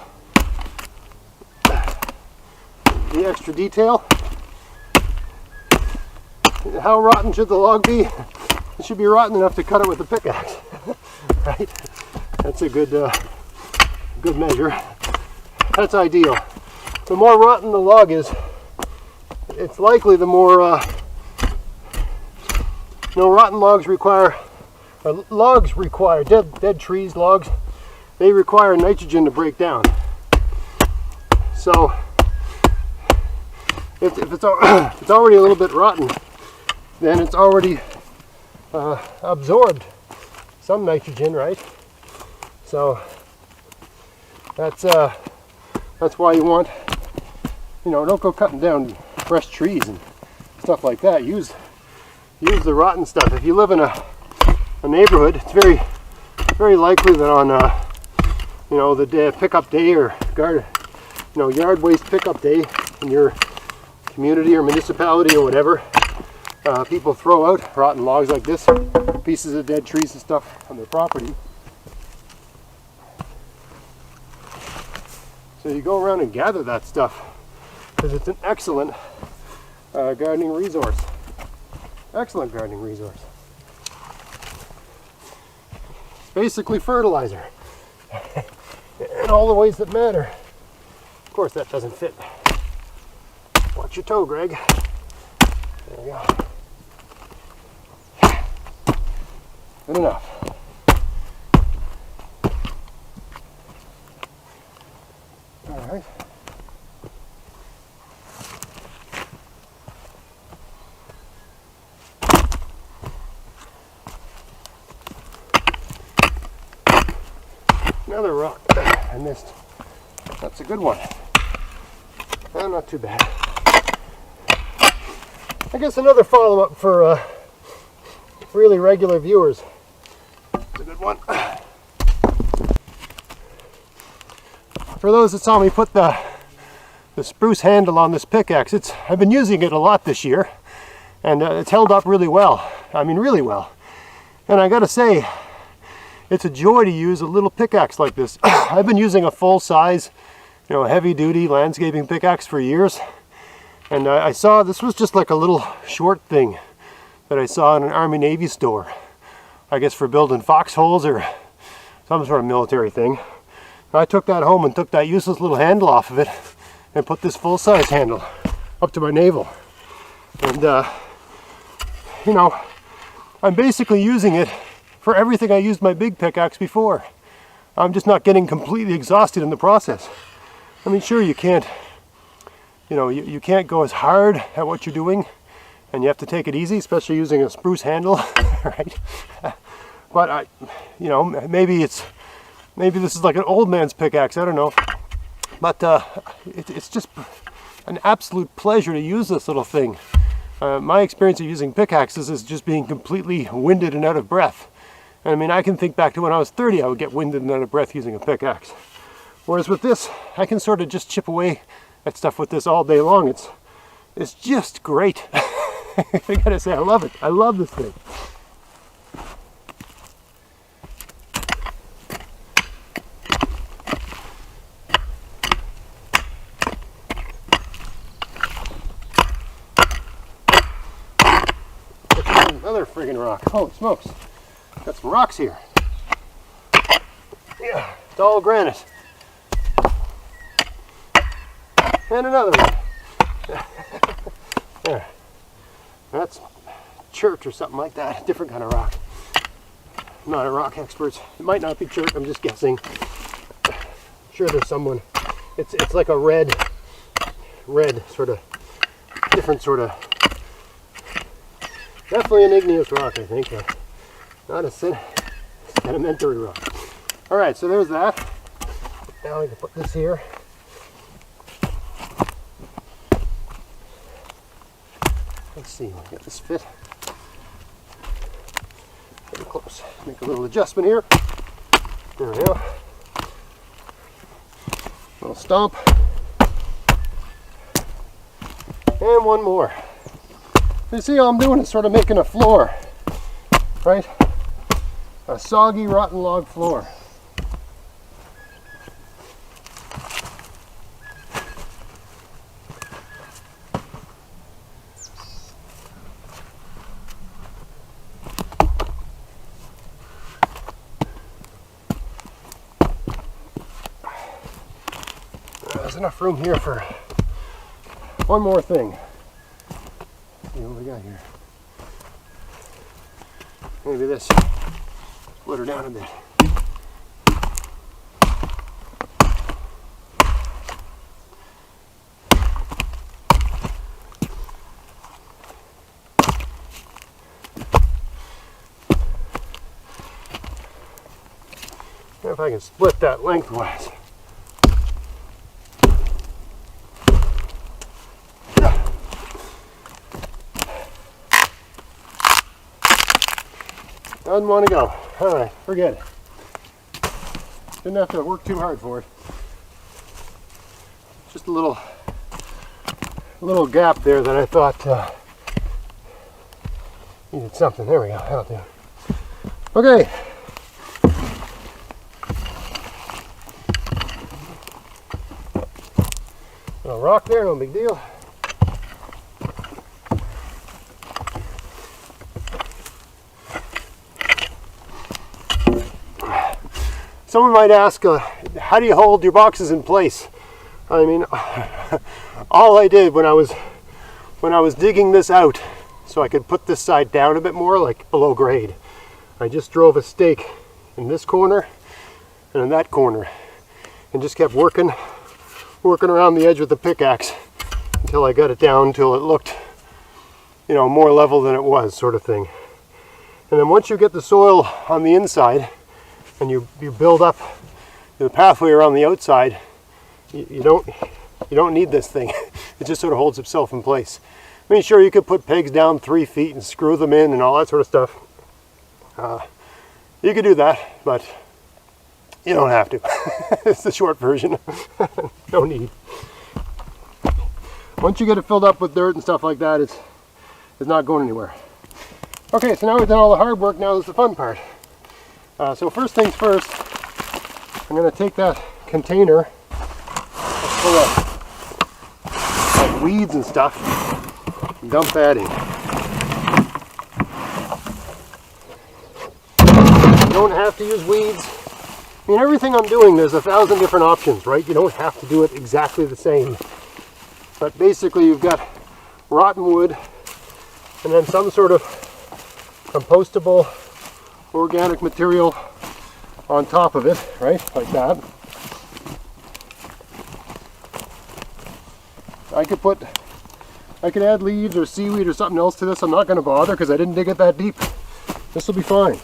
extra detail. How rotten should the log be? It should be rotten enough to cut it with a pickaxe, right? That's a good measure. That's ideal. The more rotten the log is, it's likely the more, you know, rotten logs require, dead trees, logs, they require nitrogen to break down. So, if it's already a little bit rotten, then it's already absorbed some nitrogen, right? So that's why you want, you know, don't go cutting down fresh trees and stuff like that. Use the rotten stuff. If you live in a neighborhood, it's very likely that on you know, the pickup day or yard waste pickup day in your community or municipality or whatever, people throw out rotten logs like this. pieces of dead trees and stuff on their property. So you go around and gather that stuff because it's an excellent gardening resource. Excellent gardening resource. It's basically fertilizer in all the ways that matter. Of course, that doesn't fit. Watch your toe, Greg. There we go. Good enough. All right. Another rock I missed. That's a good one. Oh, not too bad. I guess another follow-up for really regular viewers. It's a good one. For those that saw me put the spruce handle on this pickaxe, I've been using it a lot this year, and it's held up really well. I mean, really well. And I gotta say, it's a joy to use a little pickaxe like this. I've been using a full-size, heavy-duty landscaping pickaxe for years, and I saw this was just like a little short thing that I saw in an Army-Navy store. I guess for building foxholes or some sort of military thing. I took that home and took that useless little handle off of it and put this full-size handle up to my navel. And, I'm basically using it for everything I used my big pickaxe before. I'm just not getting completely exhausted in the process. I mean, sure, you can't, you can't go as hard at what you're doing, and you have to take it easy, especially using a spruce handle, right? But maybe this is like an old man's pickaxe, I don't know. But it's just an absolute pleasure to use this little thing. My experience of using pickaxes is just being completely winded and out of breath. And I mean, I can think back to when I was 30, I would get winded and out of breath using a pickaxe. Whereas with this, I can sort of just chip away at stuff with this all day long. It's just great. I gotta say, I love it. I love this thing. Another friggin' rock. Holy smokes. Got some rocks here. Yeah, it's all granite. And another one. There. That's chert or something like that. Different kind of rock. I'm not a rock expert. It might not be chert, I'm just guessing. I'm sure there's someone. It's like a red sort of, different sort of, definitely an igneous rock, I think. Not a sedimentary rock. All right, so there's that. Now we can put this here. Let's see, we'll get this fit. Pretty close. Make a little adjustment here. There we go. Little stomp. And one more. You see, all I'm doing is sort of making a floor, right? A soggy, rotten log floor. There's enough room here for one more thing. What do we got here? Maybe this. Split her down a bit. If I can split that lengthwise. Doesn't want to go. All right, forget it. Didn't have to work too hard for it. Just a little gap there that I thought needed something. There we go. That'll do. Okay. A rock there, no big deal. Someone might ask, how do you hold your boxes in place? I mean, all I did when I was digging this out, so I could put this side down a bit more, like below grade, I just drove a stake in this corner and in that corner, and just kept working around the edge with the pickaxe until I got it down till it looked, you know, more level than it was, sort of thing. And then once you get the soil on the inside and you build up the pathway around the outside, you don't need this thing. It just sort of holds itself in place. I mean, sure, you could put pegs down 3 feet and screw them in and all that sort of stuff. You could do that, but you don't have to. It's the short version. No need. Once you get it filled up with dirt and stuff like that, it's not going anywhere. Okay, so now we've done all the hard work, now is the fun part. So first things first, I'm going to take that container full of weeds and stuff and dump that in. You don't have to use weeds. I mean, everything I'm doing, there's 1,000 different options, right? You don't have to do it exactly the same. But basically you've got rotten wood and then some sort of compostable organic material on top of it, right? Like that. I could add leaves or seaweed or something else to this. I'm not going to bother because I didn't dig it that deep. This will be fine.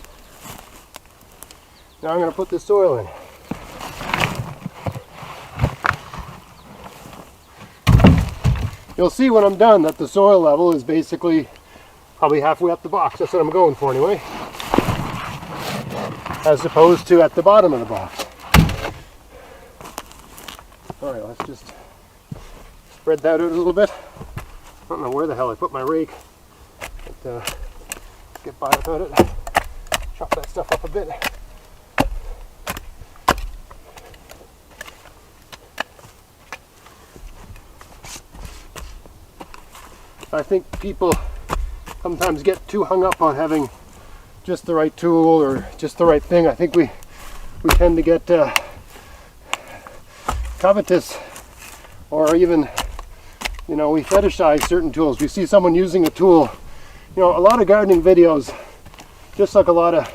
Now I'm going to put this soil in. You'll see when I'm done that the soil level is basically probably halfway up the box. That's what I'm going for anyway. As opposed to at the bottom of the box. Alright, let's just spread that out a little bit. I don't know where the hell I put my rake. But, let's get by without it. Chop that stuff up a bit. I think people sometimes get too hung up on having just the right tool or just the right thing. I think we tend to get covetous, or even, you know, we fetishize certain tools. We see someone using a tool, you know, a lot of gardening videos, just like a lot of,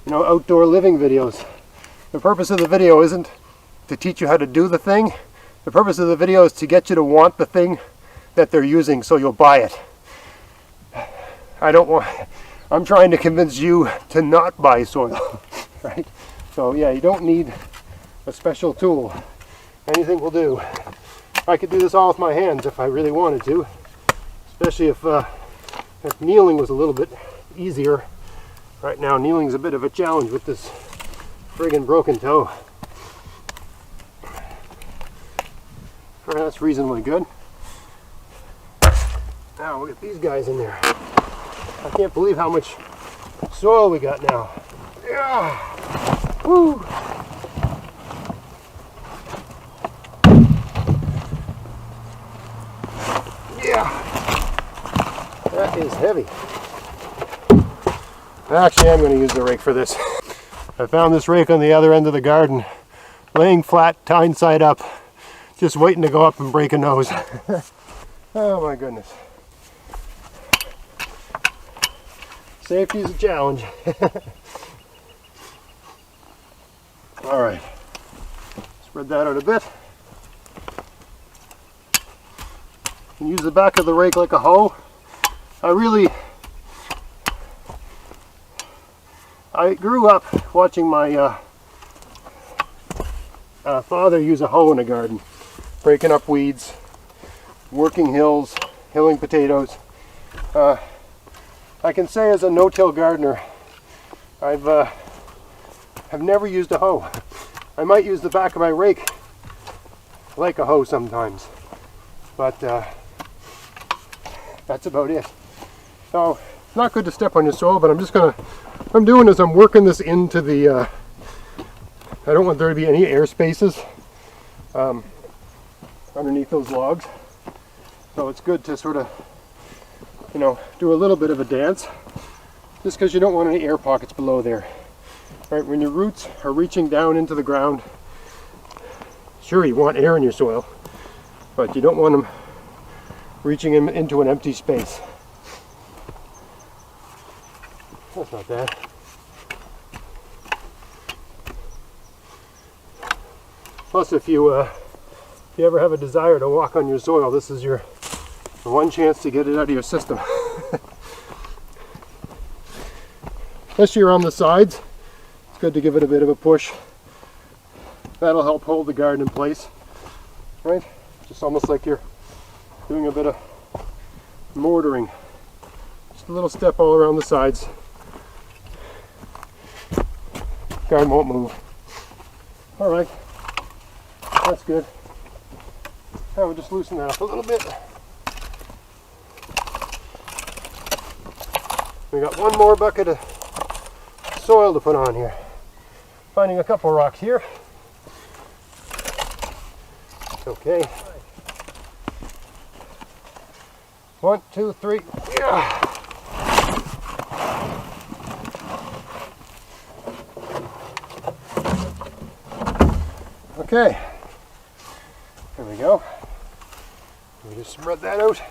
you know, outdoor living videos. The purpose of the video isn't to teach you how to do the thing. The purpose of the video is to get you to want the thing that they're using so you'll buy it. I'm trying to convince you to not buy soil, right? So yeah, you don't need a special tool. Anything will do. I could do this all with my hands if I really wanted to, especially if kneeling was a little bit easier. Right now, kneeling is a bit of a challenge with this friggin' broken toe. All right, that's reasonably good. Now we'll get these guys in there. I can't believe how much soil we got now. Yeah. Woo. Yeah. That is heavy. Actually, I'm going to use the rake for this. I found this rake on the other end of the garden, laying flat, tying side up, just waiting to go up and break a nose. Oh my goodness. Safety is a challenge. All right, spread that out a bit. And use the back of the rake like a hoe. I grew up watching my father use a hoe in the garden, breaking up weeds, working hills, hilling potatoes. I can say as a no-till gardener, I've never used a hoe. I might use the back of my rake like a hoe sometimes, but that's about it. So not good to step on your soil, but what I'm doing is I'm working this into the, I don't want there to be any air spaces underneath those logs. So it's good to sort of, do a little bit of a dance, just because you don't want any air pockets below there. Right, when your roots are reaching down into the ground, sure, you want air in your soil, but you don't want them reaching into an empty space. That's not bad. Plus, if you ever have a desire to walk on your soil, this is your one chance to get it out of your system. Especially around the sides, it's good to give it a bit of a push. That'll help hold the garden in place, right? Just almost like you're doing a bit of mortaring. Just a little step all around the sides. Garden won't move. All right, that's good. Now we'll just loosen that up a little bit. We got one more bucket of soil to put on here. Finding a couple rocks here. Okay. 1, 2, 3. Yeah. Okay. There we go. We just spread that out.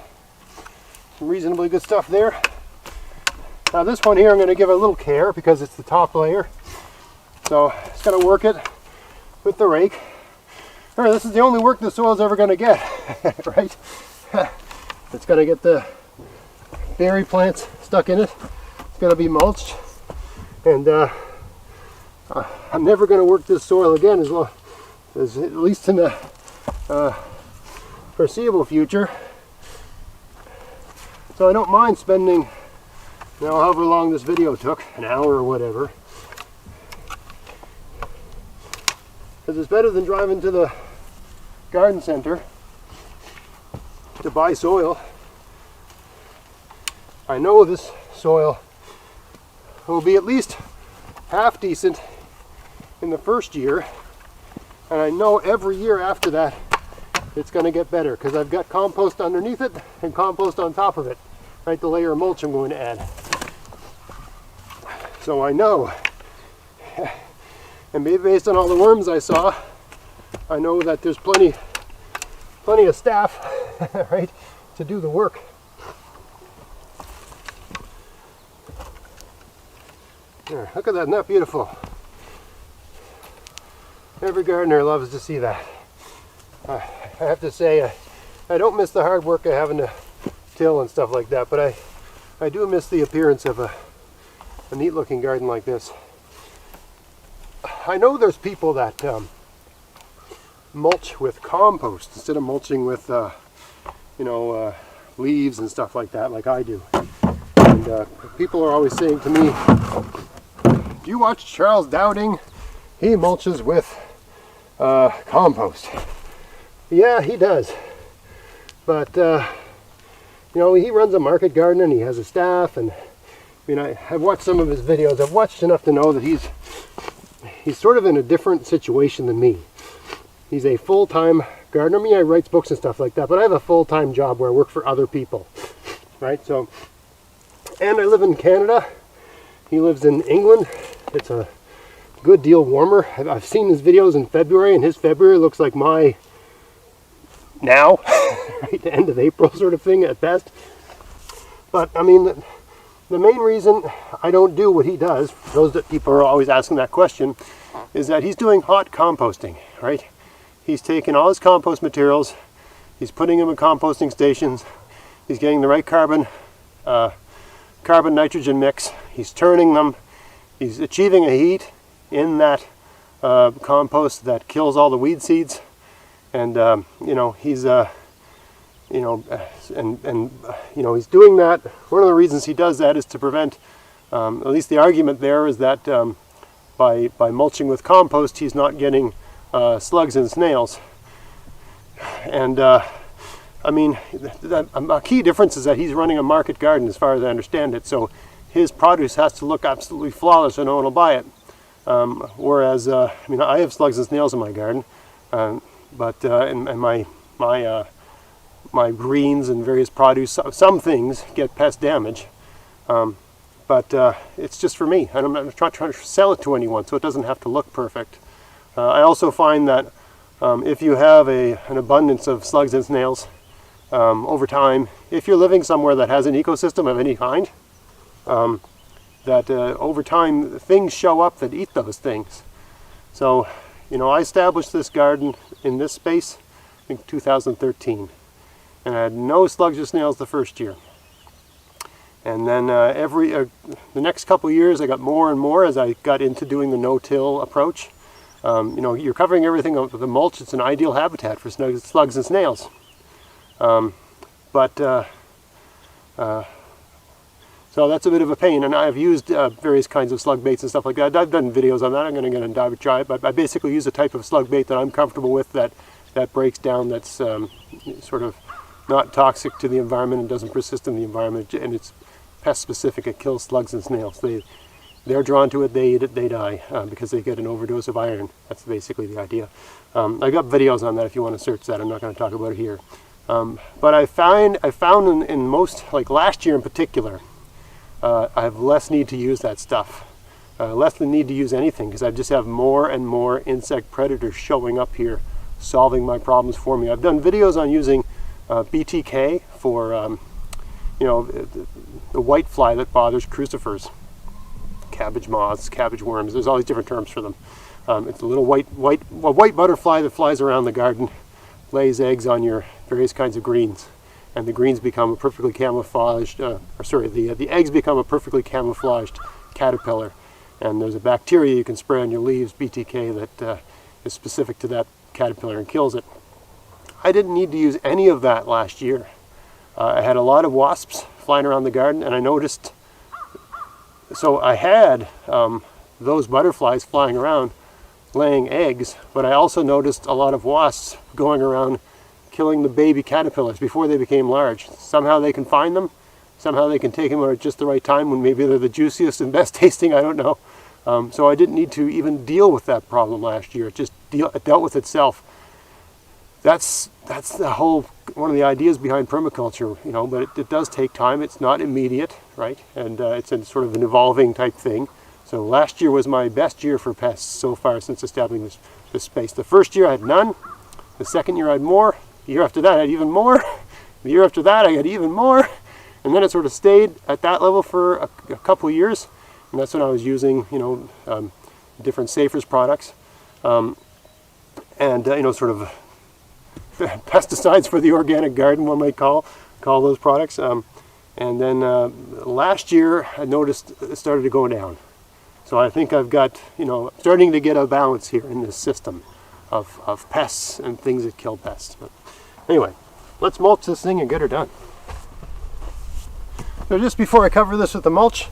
Some reasonably good stuff there. Now this one here I'm going to give a little care because it's the top layer. So it's going to work it with the rake. Remember, this is the only work the soil's ever going to get, right? It's going to get the berry plants stuck in it. It's going to be mulched. And I'm never going to work this soil again as well, as at least in the foreseeable future. So I don't mind spending, however long this video took, an hour or whatever. Because it's better than driving to the garden center to buy soil. I know this soil will be at least half decent in the first year, and I know every year after that it's going to get better because I've got compost underneath it and compost on top of it, right? The layer of mulch I'm going to add. So I know, and maybe based on all the worms I saw, I know that there's plenty of staff, right, to do the work. There, look at that, isn't that beautiful? Every gardener loves to see that. I have to say, I don't miss the hard work of having to till and stuff like that, but I do miss the appearance of a neat looking garden like this. I know there's people that mulch with compost instead of mulching with leaves and stuff like that, like I do. And people are always saying to me, do you watch Charles Dowding? He mulches with compost. Yeah, he does. But he runs a market garden and he has a staff, and I've watched some of his videos. I've watched enough to know that he's sort of in a different situation than me. He's a full-time gardener. I write books and stuff like that, but I have a full-time job where I work for other people, right? So, and I live in Canada. He lives in England. It's a good deal warmer. I've seen his videos in February, and his February looks like my now, right? The end of April sort of thing at best. But I mean, the main reason I don't do what he does, those that people are always asking that question, is that he's doing hot composting, right? He's taking all his compost materials, he's putting them in composting stations, he's getting the right carbon nitrogen mix, he's turning them, he's achieving a heat in that compost that kills all the weed seeds, and he's he's doing that. One of the reasons he does that is to prevent, at least the argument there is that by mulching with compost, he's not getting slugs and snails. And I mean, a key difference is that he's running a market garden as far as I understand it, so his produce has to look absolutely flawless or no one will buy it. Whereas, I mean, I have slugs and snails in my garden, but and my greens and various produce, some things get pest damage, but it's just for me, and I'm not trying to sell it to anyone, so it doesn't have to look perfect. I also find that if you have an abundance of slugs and snails, over time, if you're living somewhere that has an ecosystem of any kind, that over time things show up that eat those things. So, you know, I established this garden in this space in 2013, and I had no slugs or snails the first year. And then the next couple years I got more and more as I got into doing the no-till approach. You know, you're covering everything with the mulch. It's an ideal habitat for slugs and snails. So that's a bit of a pain, and I've used various kinds of slug baits and stuff like that. I've done videos on that. I'm going to get and dive try it, but I basically use a type of slug bait that I'm comfortable with, that breaks down, that's sort of not toxic to the environment and doesn't persist in the environment, and it's pest specific. It kills slugs and snails. They're drawn to it, they eat it, they die because they get an overdose of iron. That's basically the idea. I got videos on that if you want to search that. I'm not going to talk about it here. But I found in most, like last year in particular, I have less need to use that stuff. Less than need to use anything, because I just have more and more insect predators showing up here, solving my problems for me. I've done videos on using BTK for, you know, the white fly that bothers crucifers, cabbage moths, cabbage worms. There's all these different terms for them. It's a little white butterfly that flies around the garden, lays eggs on your various kinds of greens, and the greens become a perfectly camouflaged, the eggs become a perfectly camouflaged caterpillar, and there's a bacteria you can spray on your leaves, BTK, that is specific to that caterpillar and kills it. I didn't need to use any of that last year. I had a lot of wasps flying around the garden, and I noticed, so I had those butterflies flying around laying eggs, but I also noticed a lot of wasps going around killing the baby caterpillars before they became large. Somehow they can find them, somehow they can take them at just the right time when maybe they're the juiciest and best tasting, I don't know. So I didn't need to even deal with that problem last year. It just dealt with itself. That's the whole, one of the ideas behind permaculture, you know, but it does take time. It's not immediate, right? And it's a sort of an evolving type thing. So last year was my best year for pests so far since establishing this space. The first year I had none. The second year I had more. The year after that I had even more. The year after that I had even more. And then it sort of stayed at that level for a couple of years. And that's when I was using, you know, different Safer's products. And, you know, sort of pesticides for the organic garden, one might call those products. And then last year I noticed it started to go down. So I think I've got, you know, starting to get a balance here in this system of pests and things that kill pests. But anyway, let's mulch this thing and get her done. So just before I cover this with the mulch,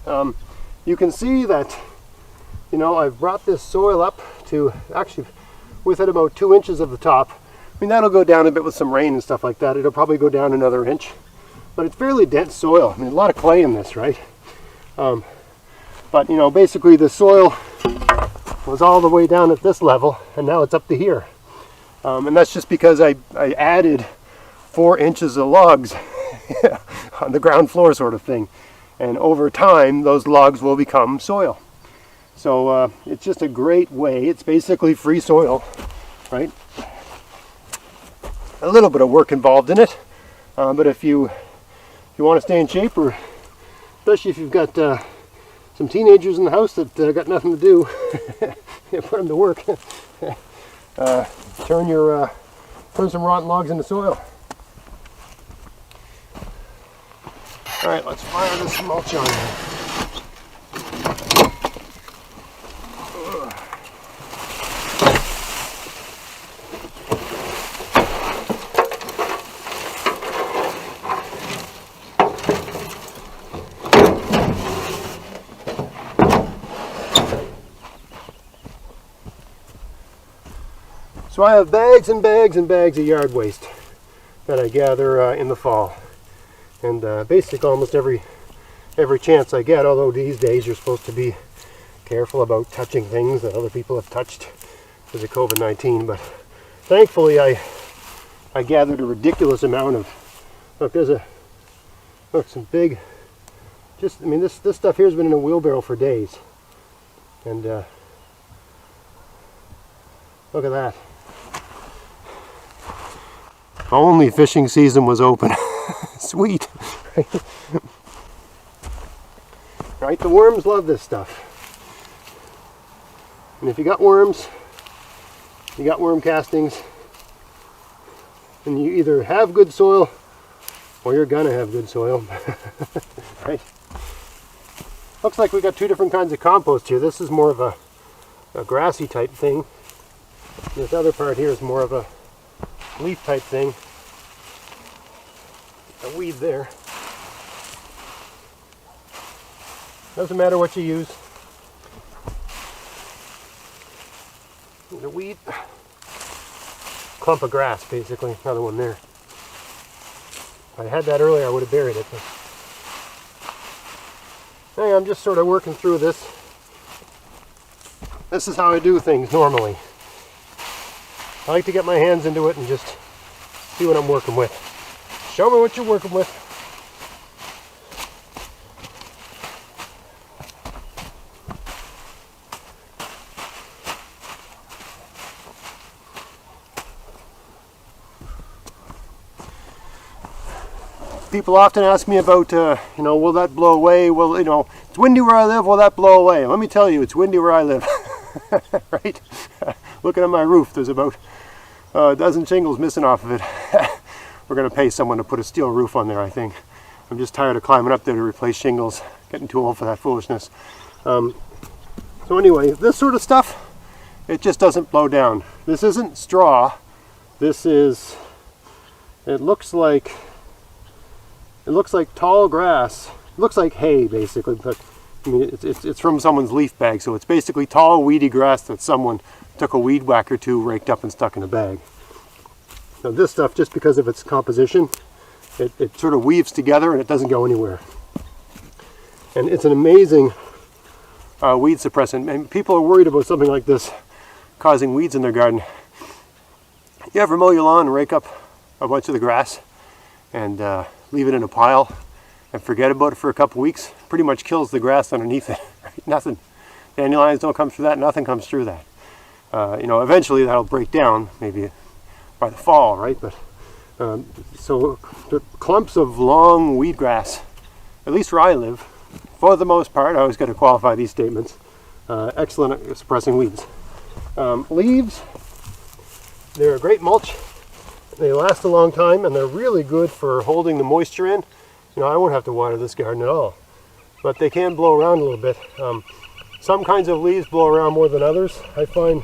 you can see that, you know, I've brought this soil up to actually within about 2 inches of the top. I mean, that'll go down a bit with some rain and stuff like that. It'll probably go down another inch, but it's fairly dense soil. I mean, a lot of clay in this, right? But, you know, basically the soil was all the way down at this level, and now it's up to here. And that's just because I added 4 inches of logs on the ground floor sort of thing. And over time, those logs will become soil. So it's just a great way. It's basically free soil, right? A little bit of work involved in it, but if you want to stay in shape, or especially if you've got some teenagers in the house that got nothing to do, put them to work. Turn some rotten logs into soil. All right, let's fire this mulch on here. So I have bags and bags and bags of yard waste. that I gather in the fall. And basically almost every chance I get, although these days you're supposed to be careful about touching things that other people have touched because of COVID-19, but thankfully I gathered a ridiculous amount of, look, some big, I mean this stuff here has been in a wheelbarrow for days, and look at that. If only fishing season was open. Sweet. Right, the worms love this stuff. And if you got worms, you got worm castings, and you either have good soil or you're gonna have good soil. Right? Looks like we got two different kinds of compost here. This is more of a grassy type thing. This other part here is more of a leaf type thing. A weed there. Doesn't matter what you use. There's a weed. Clump of grass, basically. Another one there. If I had that earlier, I would have buried it. But hey, I'm just sort of working through this. This is how I do things normally. I like to get my hands into it and just see what I'm working with. Show me what you're working with. People often ask me about, will that blow away? Well, it's windy where I live, will that blow away? Let me tell you, it's windy where I live. Right? Looking at my roof, there's about a dozen shingles missing off of it. We're going to pay someone to put a steel roof on there, I think. I'm just tired of climbing up there to replace shingles. Getting too old for that foolishness. So anyway, this sort of stuff, it just doesn't blow down. This isn't straw. This is, it looks like tall grass. It looks like hay, basically, but I mean, it's from someone's leaf bag, so it's basically tall, weedy grass that someone took a weed whacker to, raked up and stuck in a bag. Now this stuff, just because of its composition, it sort of weaves together and it doesn't go anywhere. And it's an amazing weed suppressant. And people are worried about something like this causing weeds in their garden. You ever mow your lawn and rake up a bunch of the grass and leave it in a pile and forget about it for a couple weeks? Pretty much kills the grass underneath it. Right? Nothing. Dandelions don't come through that. Nothing comes through that. Eventually that'll break down, maybe by the fall, right? But so the clumps of long weed grass, at least where I live, for the most part, I always got to qualify these statements, excellent at suppressing weeds. Leaves, they're a great mulch. They last a long time, and they're really good for holding the moisture in. I won't have to water this garden at all, but they can blow around a little bit. Some kinds of leaves blow around more than others. I find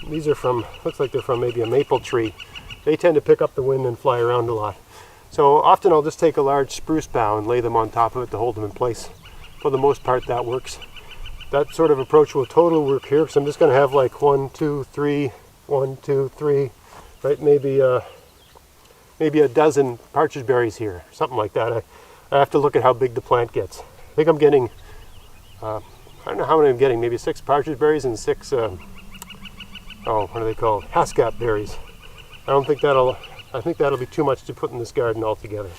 these are from, looks like they're from maybe a maple tree. They tend to pick up the wind and fly around a lot. So often I'll just take a large spruce bough and lay them on top of it to hold them in place. For the most part, that works. That sort of approach will totally work here, because I'm just going to have like 1, 2, 3, 1, 2, 3, right? Maybe a dozen partridge berries here, something like that. I have to look at how big the plant gets. I think I'm getting, I don't know how many I'm getting, maybe 6 partridge berries and 6, what are they called? Hascap berries. I think that'll be too much to put in this garden altogether.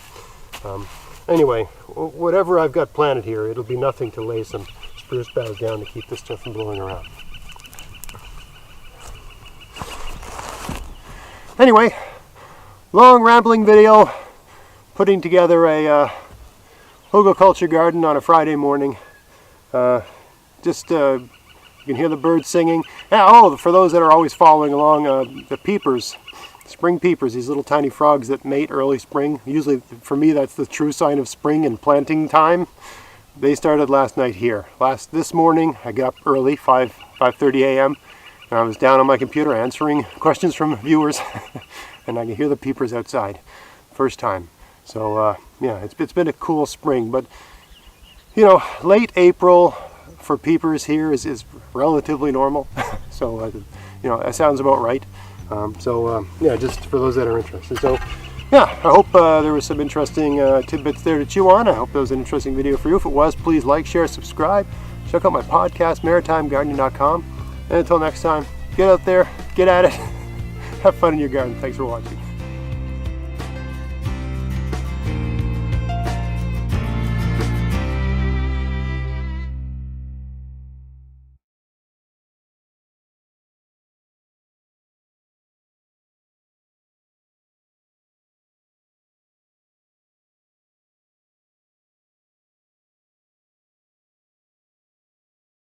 Anyway, whatever I've got planted here, it'll be nothing to lay some spruce boughs down to keep this stuff from blowing around. Anyway, long rambling video, putting together a Hugelkultur garden on a Friday morning. You can hear the birds singing. For those that are always following along, the peepers, spring peepers, these little tiny frogs that mate early spring. Usually, for me, that's the true sign of spring and planting time. They started last night here. This morning, I got up early, 5:30 a.m., and I was down on my computer answering questions from viewers, and I can hear the peepers outside. First time. So, it's been a cool spring, but, late April for peepers here is relatively normal. So, that sounds about right. Just for those that are interested. So, yeah, I hope there was some interesting tidbits there to chew on. I hope that was an interesting video for you. If it was, please like, share, subscribe. Check out my podcast, maritimegardening.com. And until next time, get out there, get at it, have fun in your garden. Thanks for watching.